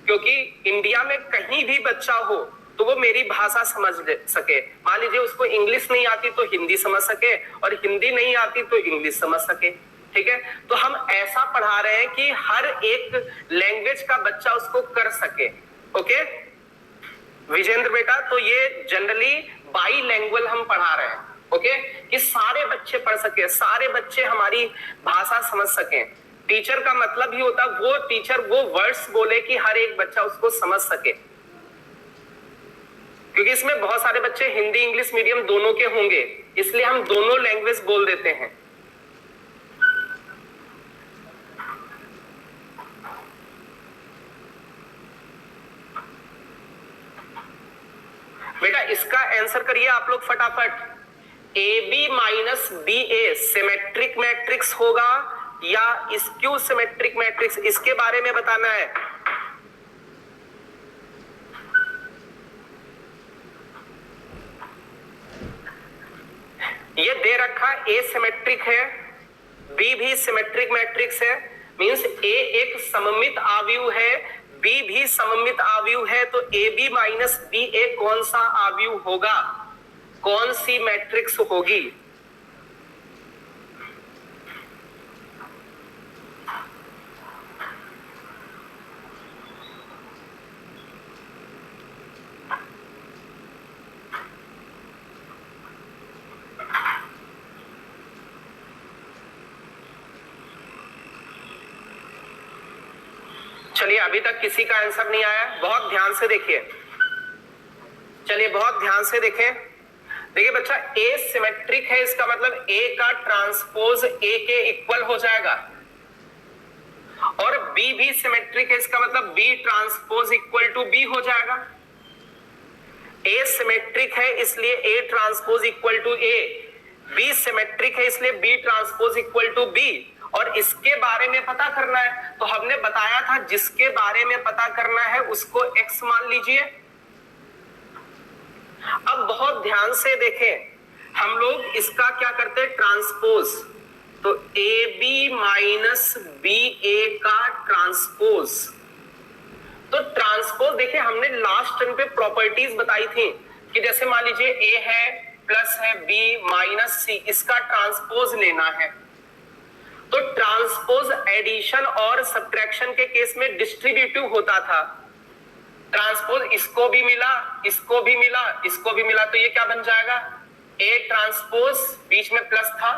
क्योंकि इंडिया में कहीं भी बच्चा हो तो वो मेरी भाषा समझ सके। मान लीजिए उसको इंग्लिश नहीं आती तो हिंदी समझ सके, और हिंदी नहीं आती तो इंग्लिश समझ सके, ठीक है। तो हम ऐसा पढ़ा रहे हैं कि हर एक लैंग्वेज का बच्चा उसको कर सके। ओके विजेंद्र बेटा, तो ये जनरली बाईलैंग्वेज हम पढ़ा रहे हैं, ओके, कि सारे बच्चे पढ़ सके, सारे बच्चे हमारी भाषा समझ सकें। टीचर का मतलब ही होता है वो टीचर वो वर्ड्स बोले कि हर एक बच्चा उसको समझ सके, क्योंकि इसमें बहुत सारे बच्चे हिंदी इंग्लिश मीडियम दोनों के होंगे, इसलिए हम दोनों लैंग्वेज बोल देते हैं। बेटा इसका आंसर करिए आप लोग फटाफट। A B minus B A symmetric matrix होगा या स्क्यू सिमेट्रिक मैट्रिक्स, इसके बारे में बताना है। ये दे रखा ए सिमेट्रिक है, बी भी सिमेट्रिक मैट्रिक्स है, मींस ए एक सममित आव्यूह है, बी भी सममित आव्यूह है, तो ए बी माइनस बी ए कौन सा आव्यूह होगा, कौन सी मैट्रिक्स होगी। चलिए अभी तक किसी का आंसर नहीं आया, बहुत ध्यान से देखिए। चलिए बहुत ध्यान से देखें। देखिए बच्चा, ए सिमेट्रिक है, इसका मतलब ए का ट्रांसपोज ए के इक्वल हो जाएगा, और बी भी सिमेट्रिक है, इसका मतलब B transpose equal to B हो जाएगा। ए सिमेट्रिक है इसलिए A transpose equal to A, B symmetric है इसलिए B transpose equal to B. और इसके बारे में पता करना है, तो हमने बताया था जिसके बारे में पता करना है उसको एक्स मान लीजिए। अब बहुत ध्यान से देखें, हम लोग इसका क्या करते हैं, ट्रांसपोज। तो ए बी माइनस बी ए का ट्रांसपोज। तो ट्रांसपोज देखिए, हमने लास्ट टर्म पे प्रॉपर्टीज बताई थी कि जैसे मान लीजिए ए है प्लस है बी माइनस सी, इसका ट्रांसपोज लेना है। तो ट्रांसपोज एडिशन और सब्ट्रैक्शन के केस में डिस्ट्रीब्यूटिव होता था। ट्रांसपोज इसको भी मिला, इसको भी मिला, इसको भी मिला, तो ये क्या बन जाएगा, ए ट्रांसपोज बीच में प्लस था,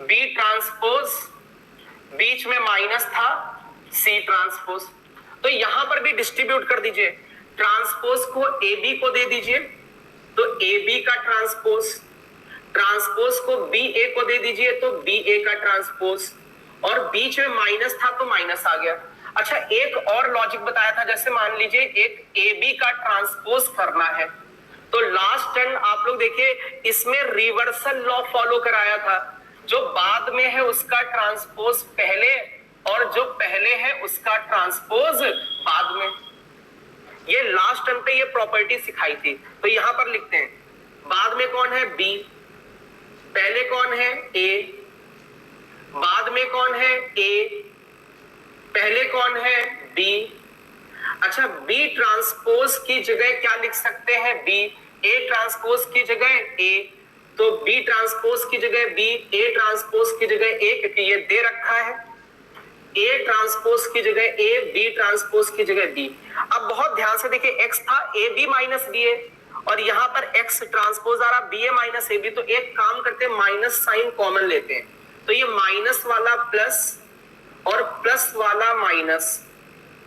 बी ट्रांसपोज बीच में माइनस था, सी ट्रांसपोज। तो यहां पर भी डिस्ट्रीब्यूट कर दीजिए, ट्रांसपोज को ए बी को दे दीजिए, तो ए बी का ट्रांसपोज, ट्रांसपोज को बी ए को दे दीजिए तो बी ए का ट्रांसपोज, और बीच में माइनस था तो माइनस आ गया। अच्छा, एक और लॉजिक बताया था, जैसे मान लीजिए एक ए बी का ट्रांसपोज करना है, तो लास्ट टर्म आप लोग देखिए इसमें रिवर्सल लॉ फॉलो कराया था, जो बाद में है उसका ट्रांसपोज पहले, और जो पहले है उसका ट्रांसपोज बाद में। ये लास्ट टर्म पे ये प्रॉपर्टी सिखाई थी। तो यहां पर लिखते हैं, बाद में कौन है, बी, पहले कौन है, ए, बाद में कौन है, ए, पहले कौन है, बी। अच्छा, बी ट्रांसपोज की जगह क्या लिख सकते हैं, बी, ए ट्रांसपोज की जगह ए, तो बी ट्रांसपोज की जगह बी, ए ट्रांसपोज की जगह ए, क्योंकि ये दे रखा है, ए ट्रांसपोज की जगह ए, बी ट्रांसपोज की जगह बी। अब बहुत ध्यान से देखिए, एक्स था A B minus B A, और यहां पर एक्स ट्रांसपोज आ रहा B A minus A B, तो एक काम करते हैं, माइनस साइन कॉमन लेते हैं, तो ये माइनस वाला प्लस और प्लस वाला माइनस,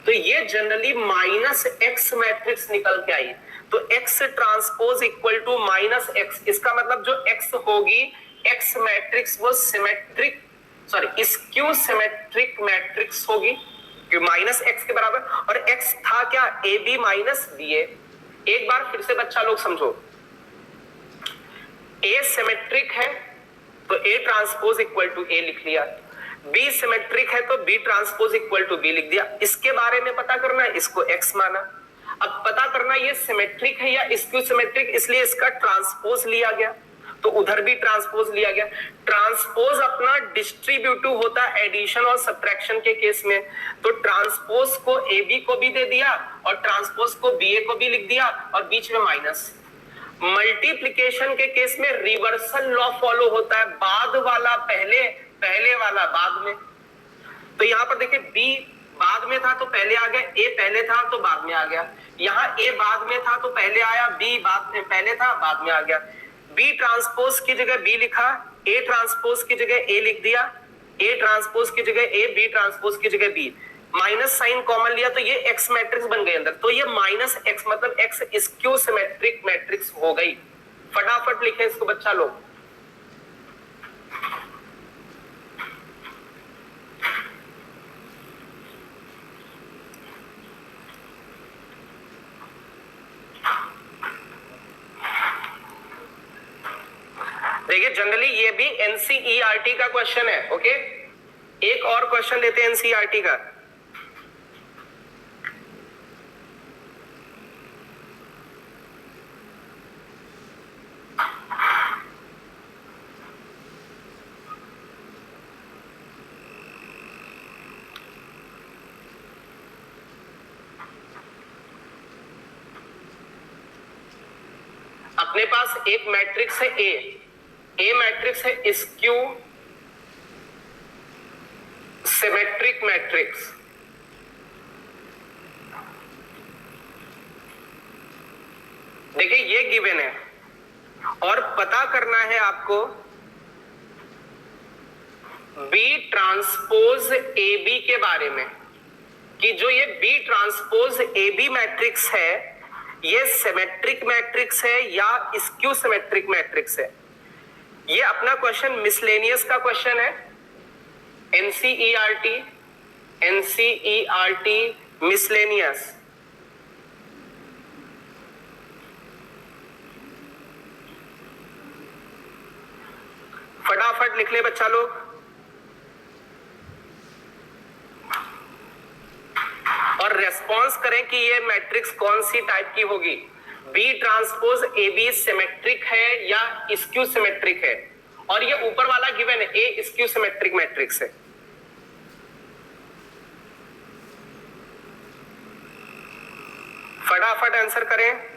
तो ये जनरली माइनस एक्स मैट्रिक्स निकल के आई। तो X transpose equal to minus X, इसका मतलब जो एक्स होगी एक्स मैट्रिक्स वो symmetric, sorry skew symmetric matrix होगी, क्योंकि माइनस एक्स के बराबर, और एक्स था क्या, ए बी माइनस बी ए। एक बार फिर से बच्चा लोग समझो, ए सिमेट्रिक है तो A transpose equal to A लिख लिया, बी सिमेट्रिक है तो B transpose equal to B लिख दिया। इसके बारे में पता करना है, इसको एक्स माना। अब पता करना ये सिमेट्रिक है या स्क्यू सिमेट्रिक, इसलिए इसका ट्रांसपोज लिया गया, तो उधर भी ट्रांसपोज लिया गया। ट्रांसपोज अपना डिस्ट्रीब्यूटिव होता है एडिशन और सब्ट्रैक्शन के केस में, तो ट्रांसपोज को ए बी को भी दे दिया और ट्रांसपोज को बी ए को भी लिख दिया, और बीच में माइनस। मल्टीप्लिकेशन के केस में रिवर्सल लॉ फॉलो होता है, बाद वाला पहले, पहले वाला बाद में। तो यहां पर देखिए, बी बाद में था तो पहले आ गया, ए पहले था तो बाद में आ गया, यहाँ ए बाद में था तो पहले आया, बी बाद में पहले था बाद में आ गया। बी ट्रांसपोज की जगह बी लिखा, ए ट्रांसपोज की जगह ए लिख दिया, ए ट्रांसपोज की जगह ए, बी ट्रांसपोज की जगह बी, माइनस साइन कॉमन लिया, तो ये एक्स मैट्रिक्स बन गए अंदर। तो ये माइनस एक्स मतलब एक्स स्क्यू सिमेट्रिक मैट्रिक्स हो गई। फटाफट लिखे इसको बच्चा लोग। देखिए, जनरली ये भी एनसीईआरटी का क्वेश्चन है, ओके। एक और क्वेश्चन लेते हैं एनसीईआरटी का। अपने पास एक मैट्रिक्स है ए मैट्रिक्स है स्क्यू सिमेट्रिक मैट्रिक्स। देखिए ये गिवन है, और पता करना है आपको बी ट्रांसपोज ए बी के बारे में, कि जो ये B transpose A B matrix है, ये सिमेट्रिक मैट्रिक्स है या स्क्यू सिमेट्रिक मैट्रिक्स है? ये अपना क्वेश्चन मिसलेनियस का क्वेश्चन है, एनसीईआरटी मिसलेनियस। फटाफट लिख ले बच्चा लोग। और रेस्पॉन्स करें कि ये मैट्रिक्स कौन सी टाइप की होगी, B transpose A B symmetric है या स्क्यू सिमेट्रिक है। और ये ऊपर वाला गिवन है, ए स्क्यू सिमेट्रिक मैट्रिक्स है। फटाफट आंसर करें।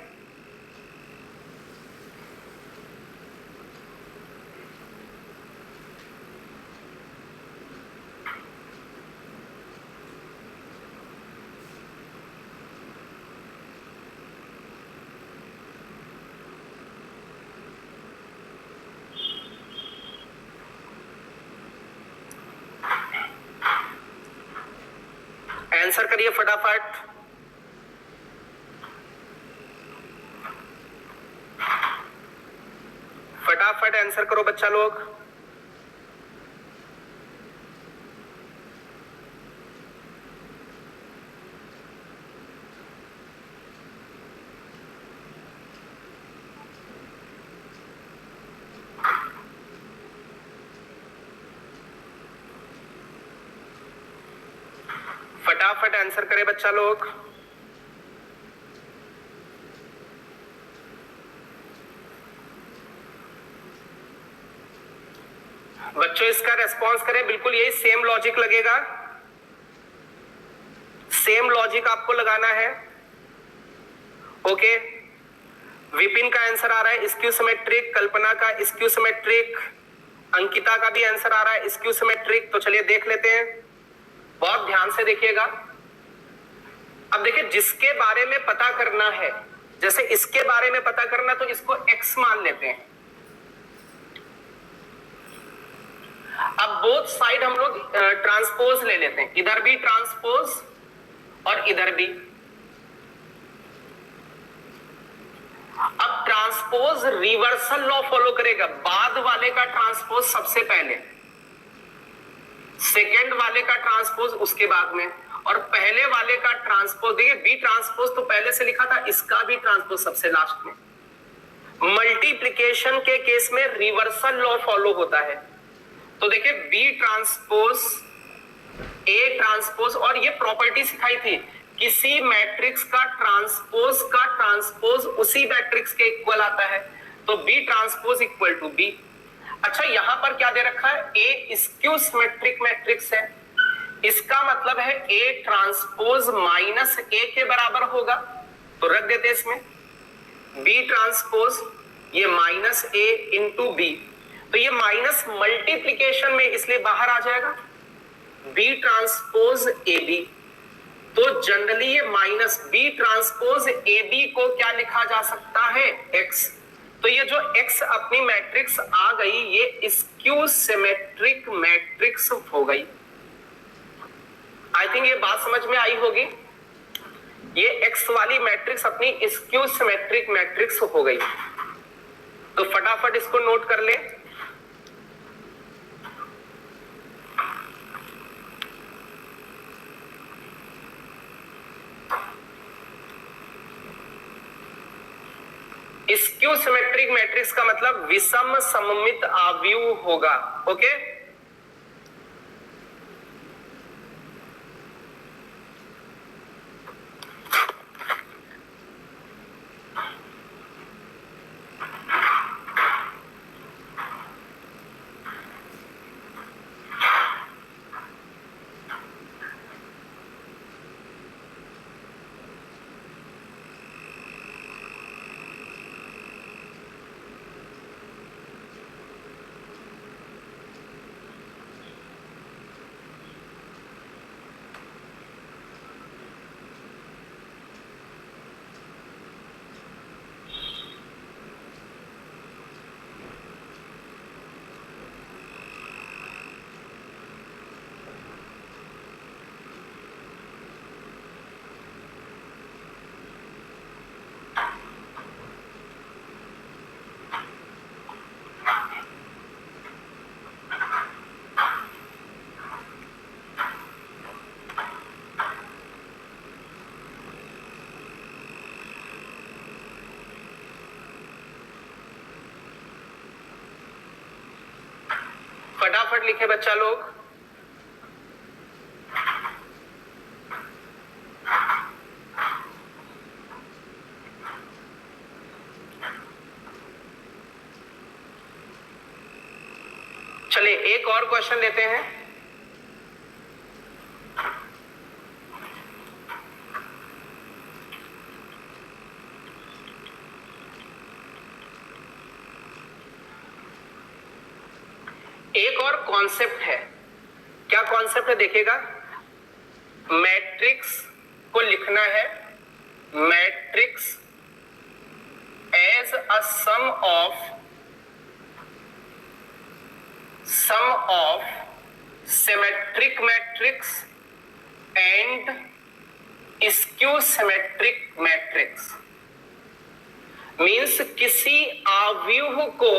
आंसर करिए फटाफट। फटाफट आंसर करो बच्चा लोग। फटाफट आंसर करे बच्चा लोग। बच्चों इसका रेस्पॉन्स करें, बिल्कुल यही सेम लॉजिक लगेगा, सेम लॉजिक आपको लगाना है। ओके, विपिन का आंसर आ रहा है स्क्यू सिमेट्रिक, कल्पना का स्क्यू सिमेट्रिक, अंकिता का भी आंसर आ रहा है स्क्यू सिमेट्रिक। तो चलिए देख लेते हैं, बहुत ध्यान से देखिएगा। अब देखिए, जिसके बारे में पता करना है, जैसे इसके बारे में पता करना तो इसको x मान लेते हैं। अब बोथ साइड हम लोग ट्रांसपोज ले लेते हैं, इधर भी ट्रांसपोज और इधर भी। अब ट्रांसपोज रिवर्सल लॉ फॉलो करेगा, बाद वाले का ट्रांसपोज सबसे पहले, सेकेंड वाले का ट्रांसपोज उसके बाद में, और पहले वाले का ट्रांसपोज, देखिए बी ट्रांसपोज तो पहले से लिखा था, इसका भी ट्रांसपोज सबसे लास्ट में। मल्टीप्लिकेशन के केस में रिवर्सल लॉ फॉलो होता है। तो देखिए बी ट्रांसपोज ए ट्रांसपोज, और ये प्रॉपर्टी सिखाई थी, किसी मैट्रिक्स का ट्रांसपोज उसी मैट्रिक्स के इक्वल आता है, तो B transpose equal to B. अच्छा, यहां पर क्या दे रखा है, ए स्क्यू सिमेट्रिक मैट्रिक्स है, इसका मतलब है ए ट्रांसपोज माइनस ए के बराबर होगा, तो रख देते इसमें बी ट्रांसपोज, ये माइनस ए इंटू बी, तो ये माइनस मल्टीप्लीकेशन में इसलिए बाहर आ जाएगा बी ट्रांसपोज ए बी। तो जनरली ये minus B transpose A B को क्या लिखा जा सकता है, एक्स। तो ये जो x अपनी मैट्रिक्स आ गई, ये स्क्यू सिमेट्रिक मैट्रिक्स हो गई। आई थिंक ये बात समझ में आई होगी, ये x वाली मैट्रिक्स अपनी स्क्यू सिमेट्रिक मैट्रिक्स हो गई। तो फटाफट इसको नोट कर ले। स्क्यू सिमेट्रिक मैट्रिक्स का मतलब विषम सममित आव्यूह होगा। ओके, फटाफट लिखे बच्चा लोग। चलिए एक और क्वेश्चन लेते हैं। एक और कॉन्सेप्ट है। क्या कॉन्सेप्ट है देखिएगा। मैट्रिक्स को लिखना है, matrix as a sum of symmetric matrix and skew symmetric matrix. Means किसी आव्यूह को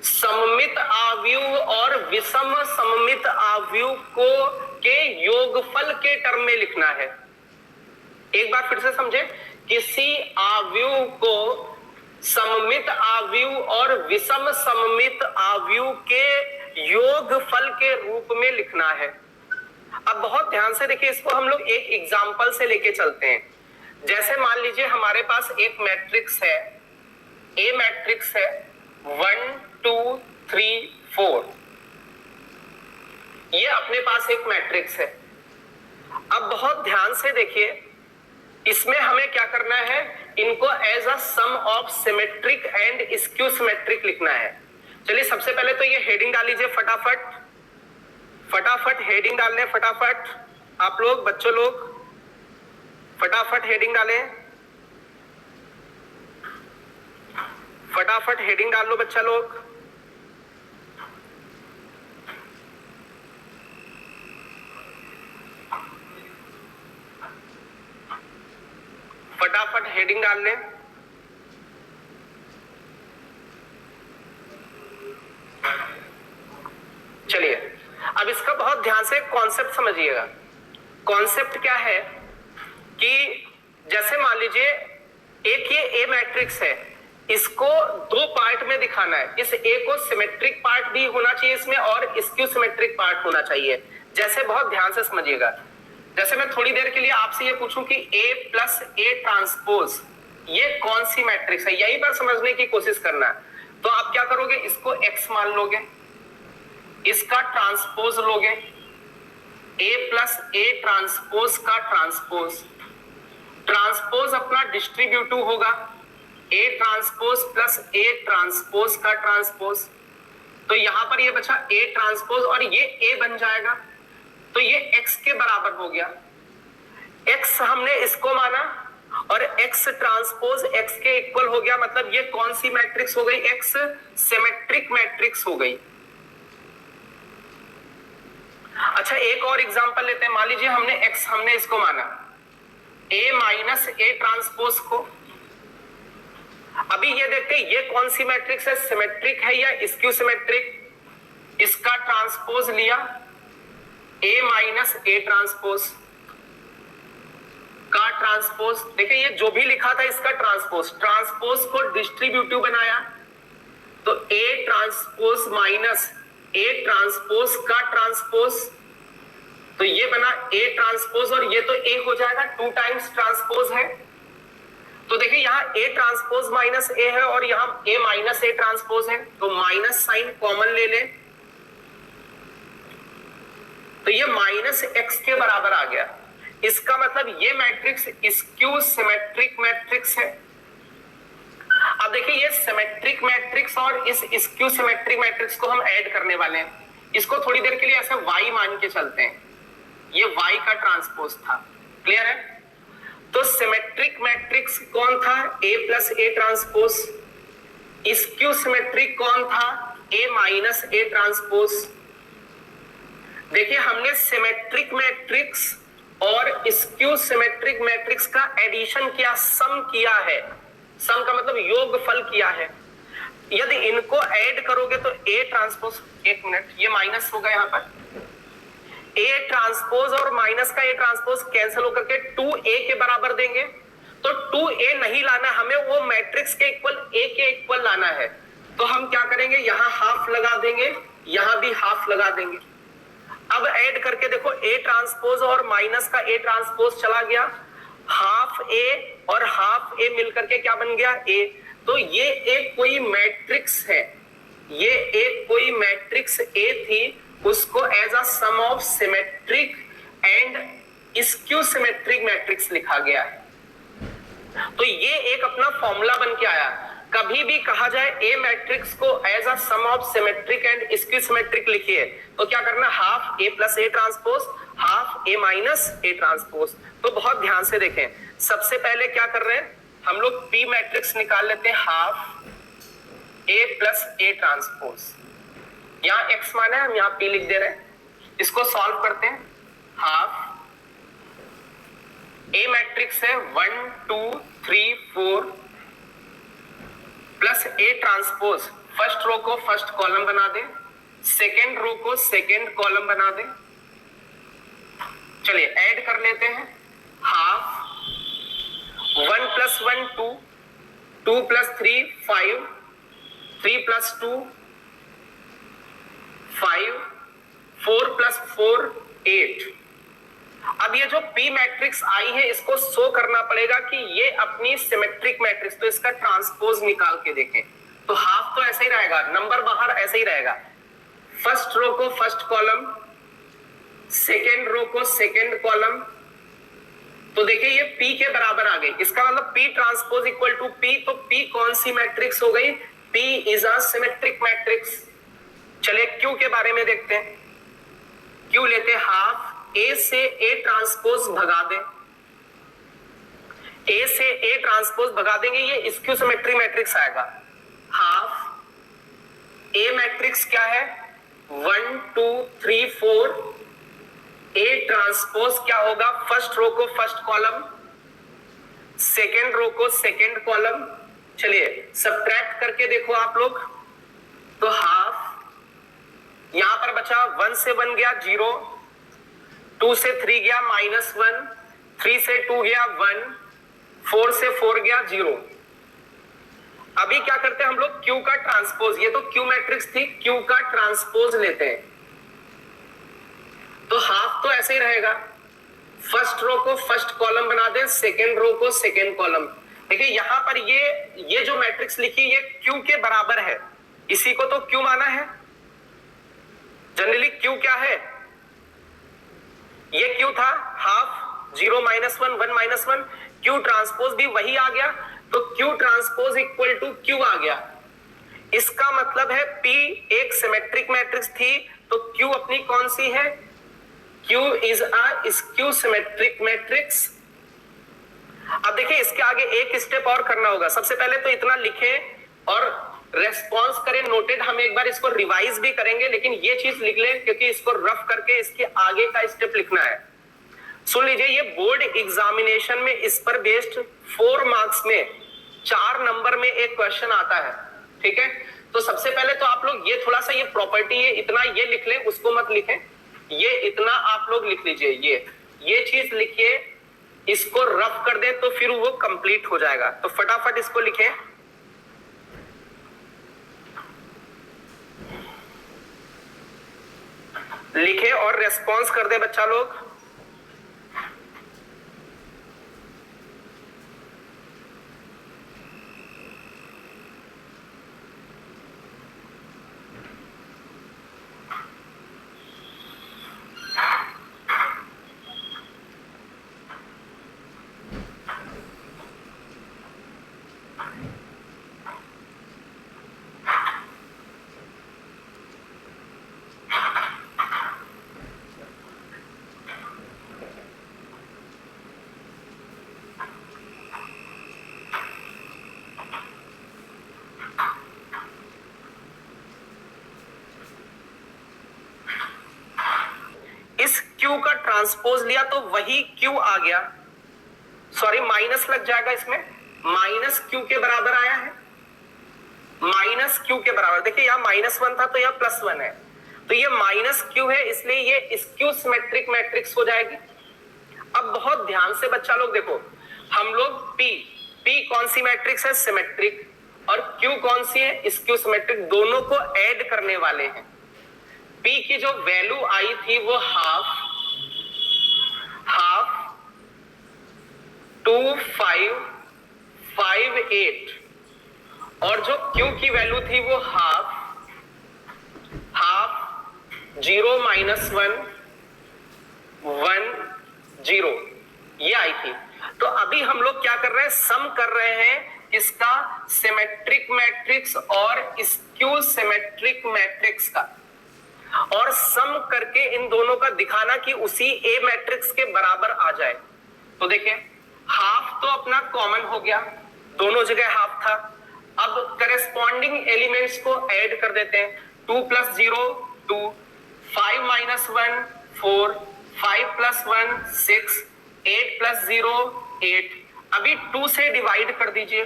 सममित आव्यूह और विषम सममित आव्यूह को के योगफल के टर्म में लिखना है। एक बार फिर से समझे, किसी आव्यूह को सममित आव्यूह और विषम सममित आव्यूह के योगफल के रूप में लिखना है। अब बहुत ध्यान से देखिए, इसको हम लोग एक एग्जांपल से लेके चलते हैं। जैसे मान लीजिए हमारे पास एक मैट्रिक्स है, ए मैट्रिक्स है 1 2 3 4। ये अपने पास एक मैट्रिक्स है। अब बहुत ध्यान से देखिए, इसमें हमें क्या करना है, इनको as a sum of symmetric and skew symmetric लिखना है। चलिए सबसे पहले तो ये हेडिंग डाल लीजिए फटाफट, फटाफट हेडिंग डाल लें, फटाफट आप लोग बच्चों लोग फटाफट हेडिंग डालें, फटाफट हेडिंग डाल लो बच्चा लोग। फटाफट हेडिंग डाल लें। चलिए अब इसका बहुत ध्यान से कॉन्सेप्ट समझिएगा। कॉन्सेप्ट क्या है कि जैसे मान लीजिए एक ये ए मैट्रिक्स है, इसको दो पार्ट में दिखाना है। इस ए को सिमेट्रिक पार्ट भी होना चाहिए इसमें और स्क्यू सिमेट्रिक पार्ट होना चाहिए। जैसे बहुत ध्यान से समझिएगा, जैसे मैं थोड़ी देर के लिए आपसे ये पूछूं कि A प्लस ए ट्रांसपोज ये कौन सी मैट्रिक्स है, यही पर समझने की कोशिश करना है। तो आप क्या करोगे, इसको X मान लोगे, इसका ट्रांसपोज लोगे, A प्लस ए ट्रांसपोज का ट्रांसपोज, ट्रांसपोज अपना डिस्ट्रीब्यूटिव होगा, A transpose plus A transpose का ट्रांसपोज। तो यहां पर ये बचा A ट्रांसपोज और ये A बन जाएगा, तो ये X के बराबर हो गया। X हमने इसको माना और X ट्रांसपोज X के इक्वल हो गया, मतलब ये कौन सी मैट्रिक्स हो गई, X सिमेट्रिक मैट्रिक्स हो गई। अच्छा एक और एग्जांपल लेते हैं। मान लीजिए हमने इसको माना A माइनस ए ट्रांसपोज को। अभी ये देखते हैं ये कौन सी मैट्रिक्स है, सिमेट्रिक है या स्क्यू सिमेट्रिक। इसका ट्रांसपोज लिया A माइनस ए ट्रांसपोज का ट्रांसपोज। देखिए ये जो भी लिखा था इसका ट्रांसपोज, ट्रांसपोज को डिस्ट्रीब्यूटिव बनाया तो A transpose minus A transpose का ट्रांसपोज, तो ये बना A ट्रांसपोज और ये तो A हो जाएगा, 2 टाइम्स ट्रांसपोज है। तो देखिए यहाँ A ट्रांसपोज माइनस A है और यहाँ A माइनस ए ट्रांसपोज है, तो माइनस साइन कॉमन ले ले, तो ये माइनस एक्स के बराबर आ गया। इसका मतलब ये मैट्रिक्स स्क्यू सिमेट्रिक मैट्रिक्स है। अब देखिए ये सिमेट्रिक मैट्रिक्स और इस स्क्यू सिमेट्रिक मैट्रिक्स को हम ऐड करने वाले हैं। इसको थोड़ी देर के लिए ऐसे y मान के चलते हैं, ये y का ट्रांसपोज था, क्लियर है। तो सिमेट्रिक मैट्रिक्स कौन था, A plus A transpose. Skew symmetric कौन था, A माइनस ए ट्रांसपोज। देखिए हमने सिमेट्रिक मैट्रिक्स और स्क्यू सिमेट्रिक मैट्रिक्स का एडिशन किया, सम किया है। सम का मतलब योगफल किया है। यदि इनको ऐड करोगे तो A ट्रांसपोज, एक मिनट ये माइनस होगा यहाँ पर, A ट्रांसपोज और माइनस का A ट्रांसपोज कैंसिल होकर के 2A के बराबर देंगे। तो 2A नहीं लाना हमें, वो मैट्रिक्स के इक्वल A के इक्वल लाना है। तो हम क्या करेंगे, यहाँ हाफ लगा देंगे यहां भी हाफ लगा देंगे। अब ऐड करके देखो ए ट्रांसपोज और माइनस का ए ट्रांसपोज चला गया, हाफ ए और हाफ ए मिलकर के क्या बन गया, ए। तो ये एक कोई मैट्रिक्स है, ये एक कोई मैट्रिक्स ए थी, उसको as a sum of symmetric and skew symmetric matrix लिखा गया है। तो ये एक अपना फॉर्मूला बन के आया। कभी भी कहा जाए ए मैट्रिक्स को as a sum of symmetric and skew symmetric लिखिए तो क्या करना, half A plus A transpose, half A minus A transpose. तो बहुत ध्यान से देखें, सबसे पहले क्या कर रहे हैं हम लोग, पी मैट्रिक्स निकाल लेते हैं, half A plus A transpose. यहां एक्स माना है, हम यहां पी लिख दे रहे हैं, इसको सॉल्व करते हैं। हाफ ए मैट्रिक्स है 1 2 3 4 plus A transpose, first row को फर्स्ट कॉलम बना दे, सेकेंड रो को सेकेंड कॉलम बना दे। चलिए ऐड कर लेते हैं, half 1 plus 1 2, 2 plus 3 5, 3 plus 2 5, 4 plus 4 8। अब ये जो P मैट्रिक्स आई है इसको शो करना पड़ेगा कि ये अपनी सिमेट्रिक मैट्रिक्स, तो इसका ट्रांसपोज निकाल के देखें। तो हाफ तो ऐसे ही रहेगा, नंबर बाहर ऐसे ही रहेगा, फर्स्ट रो को फर्स्ट कॉलम, सेकेंड रो को सेकेंड कॉलम। तो देखिए ये P के बराबर आ गई, इसका मतलब P transpose equal to P। तो P कौन सी मैट्रिक्स हो गई, P is a symmetric matrix. चलिए Q के बारे में देखते हैं, Q लेते हैं, हाफ ए से ए ट्रांसपोज भगा दें, ए से ए ट्रांसपोज भगा देंगे, ये स्क्यू सिमेट्रिक मैट्रिक्स आएगा। हाफ ए मैट्रिक्स क्या है 1 2 3 4, ए ट्रांसपोज क्या होगा, फर्स्ट रो को फर्स्ट कॉलम, सेकेंड रो को सेकेंड कॉलम। चलिए सबट्रैक्ट करके देखो आप लोग, तो हाफ यहां पर बचा 1 से 1 गया 0, 2 से 3 गया -1, 3 से 2 गया 1, 4 से 4 गया 0। अभी क्या करते हैं हम लोग, Q का ट्रांसपोज, ये तो Q मैट्रिक्स थी, Q का ट्रांसपोज लेते हैं। तो हाफ तो ऐसे ही रहेगा, फर्स्ट रो को फर्स्ट कॉलम बना दें, सेकेंड रो को सेकेंड कॉलम। देखिए यहां पर ये जो मैट्रिक्स लिखी ये Q के बराबर है, इसी को तो Q माना है। जनरली Q क्या है, ये Q था, हाफ 0 -1 1 -1, Q ट्रांसपोज भी वही आ गया, तो Q transpose equal to Q आ गया। इसका मतलब है P एक सिमेट्रिक मैट्रिक्स थी, तो Q अपनी कौन सी है, Q is a skew symmetric matrix. अब देखिए इसके आगे एक स्टेप और करना होगा, सबसे पहले तो इतना लिखें और रेस्पॉन्स करें, नोटेड। हम एक बार इसको रिवाइज भी करेंगे, लेकिन ये चीज लिख लें क्योंकि इसको रफ करके इसके आगे का स्टेप लिखना है। सुन लीजिए, ये बोर्ड एग्जामिनेशन में इस पर बेस्ड 4 मार्क्स में 4 नंबर में एक क्वेश्चन आता है, ठीक है। तो सबसे पहले तो आप लोग ये थोड़ा सा ये प्रॉपर्टी है इतना ये लिख लें, उसको मत लिखें, ये इतना आप लोग लिख लीजिए, ये चीज लिखिए, इसको रफ कर दें तो फिर वो कंप्लीट हो जाएगा। तो फटाफट इसको लिखें, लिखे और रेस्पॉन्स कर दे बच्चा लोग। इस Q का ट्रांसपोज लिया तो वही Q आ गया, सॉरी माइनस लग जाएगा इसमें, माइनस Q के बराबर आया है, माइनस Q के बराबर। देखिए यहाँ -1 था तो यह +1 है, तो ये माइनस Q है, इसलिए ये स्क्यू सिमेट्रिक मैट्रिक्स हो जाएगी। अब बहुत ध्यान से बच्चा लोग देखो, हम लोग P कौन सी मैट्रिक्स है, सिमेट्रिक, और Q कौन सी है, स्क्यू सिमेट्रिक, दोनों को ऐड करने वाले हैं। P की जो वैल्यू आई थी वो हाफ 2 5 5 8 और जो Q की वैल्यू थी वो हाफ 0 -1 1 0 ये आई थी। तो अभी हम लोग क्या कर रहे हैं, सम कर रहे हैं इसका सिमेट्रिक मैट्रिक्स और स्क्यू सिमेट्रिक मैट्रिक्स का, और सम करके इन दोनों का दिखाना कि उसी ए मैट्रिक्स के बराबर आ जाए। तो देखिए हाफ तो अपना कॉमन हो गया, दोनों जगह हाफ था। अब करेस्पॉन्डिंग एलिमेंट्स को ऐड कर देते हैं। 2 + 0 2, 5 - 1 4, 5 + 1 6, 8 + 0 8। अभी 2 से डिवाइड कर दीजिए।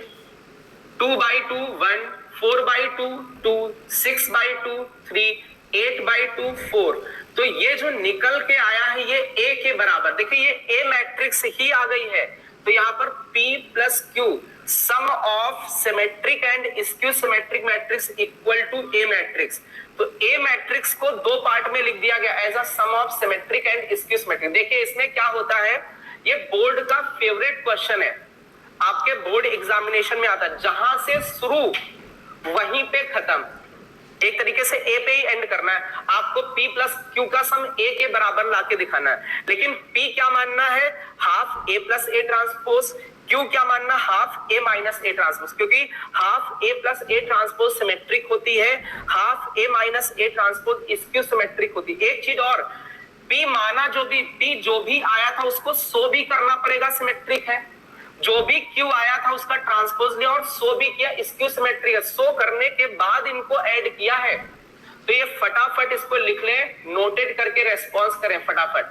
2/2 1, 4/2 2, 6/2 3, 8/2 4। तो ये जो निकल के आया है ये ए के बराबर, देखिए ये ए मैट्रिक्स ही आ गई है। तो यहां पर P + Q sum of symmetric and skew symmetric matrix equal to A matrix. तो ए मैट्रिक्स को दो पार्ट में लिख दिया गया as a sum of symmetric and skew symmetric. देखिए इसमें क्या होता है, ये बोर्ड का फेवरेट क्वेश्चन है, आपके बोर्ड एग्जामिनेशन में आता है। जहां से शुरू वहीं पे खत्म, एक तरीके से ए पे ही एंड करना है। आपको P + Q का सम ए के बराबर लाके दिखाना है। लेकिन P क्या मानना है, half A + A transpose. Q क्या मानना, हाफ A - A ट्रांसपोज, क्योंकि half A + A transpose symmetric होती है, half A - A transpose skew symmetric होती है। एक चीज और, P माना P जो भी आया था उसको सो भी करना पड़ेगा, सिमेट्रिक है। जो भी Q आया था उसका ट्रांसपोज लिया और सो भी किया, स्क्यू सिमेट्रिक है। सो करने के बाद इनको ऐड किया है। तो ये फटाफट इसको लिख लें, नोटेड करके रेस्पॉन्स करें फटाफट।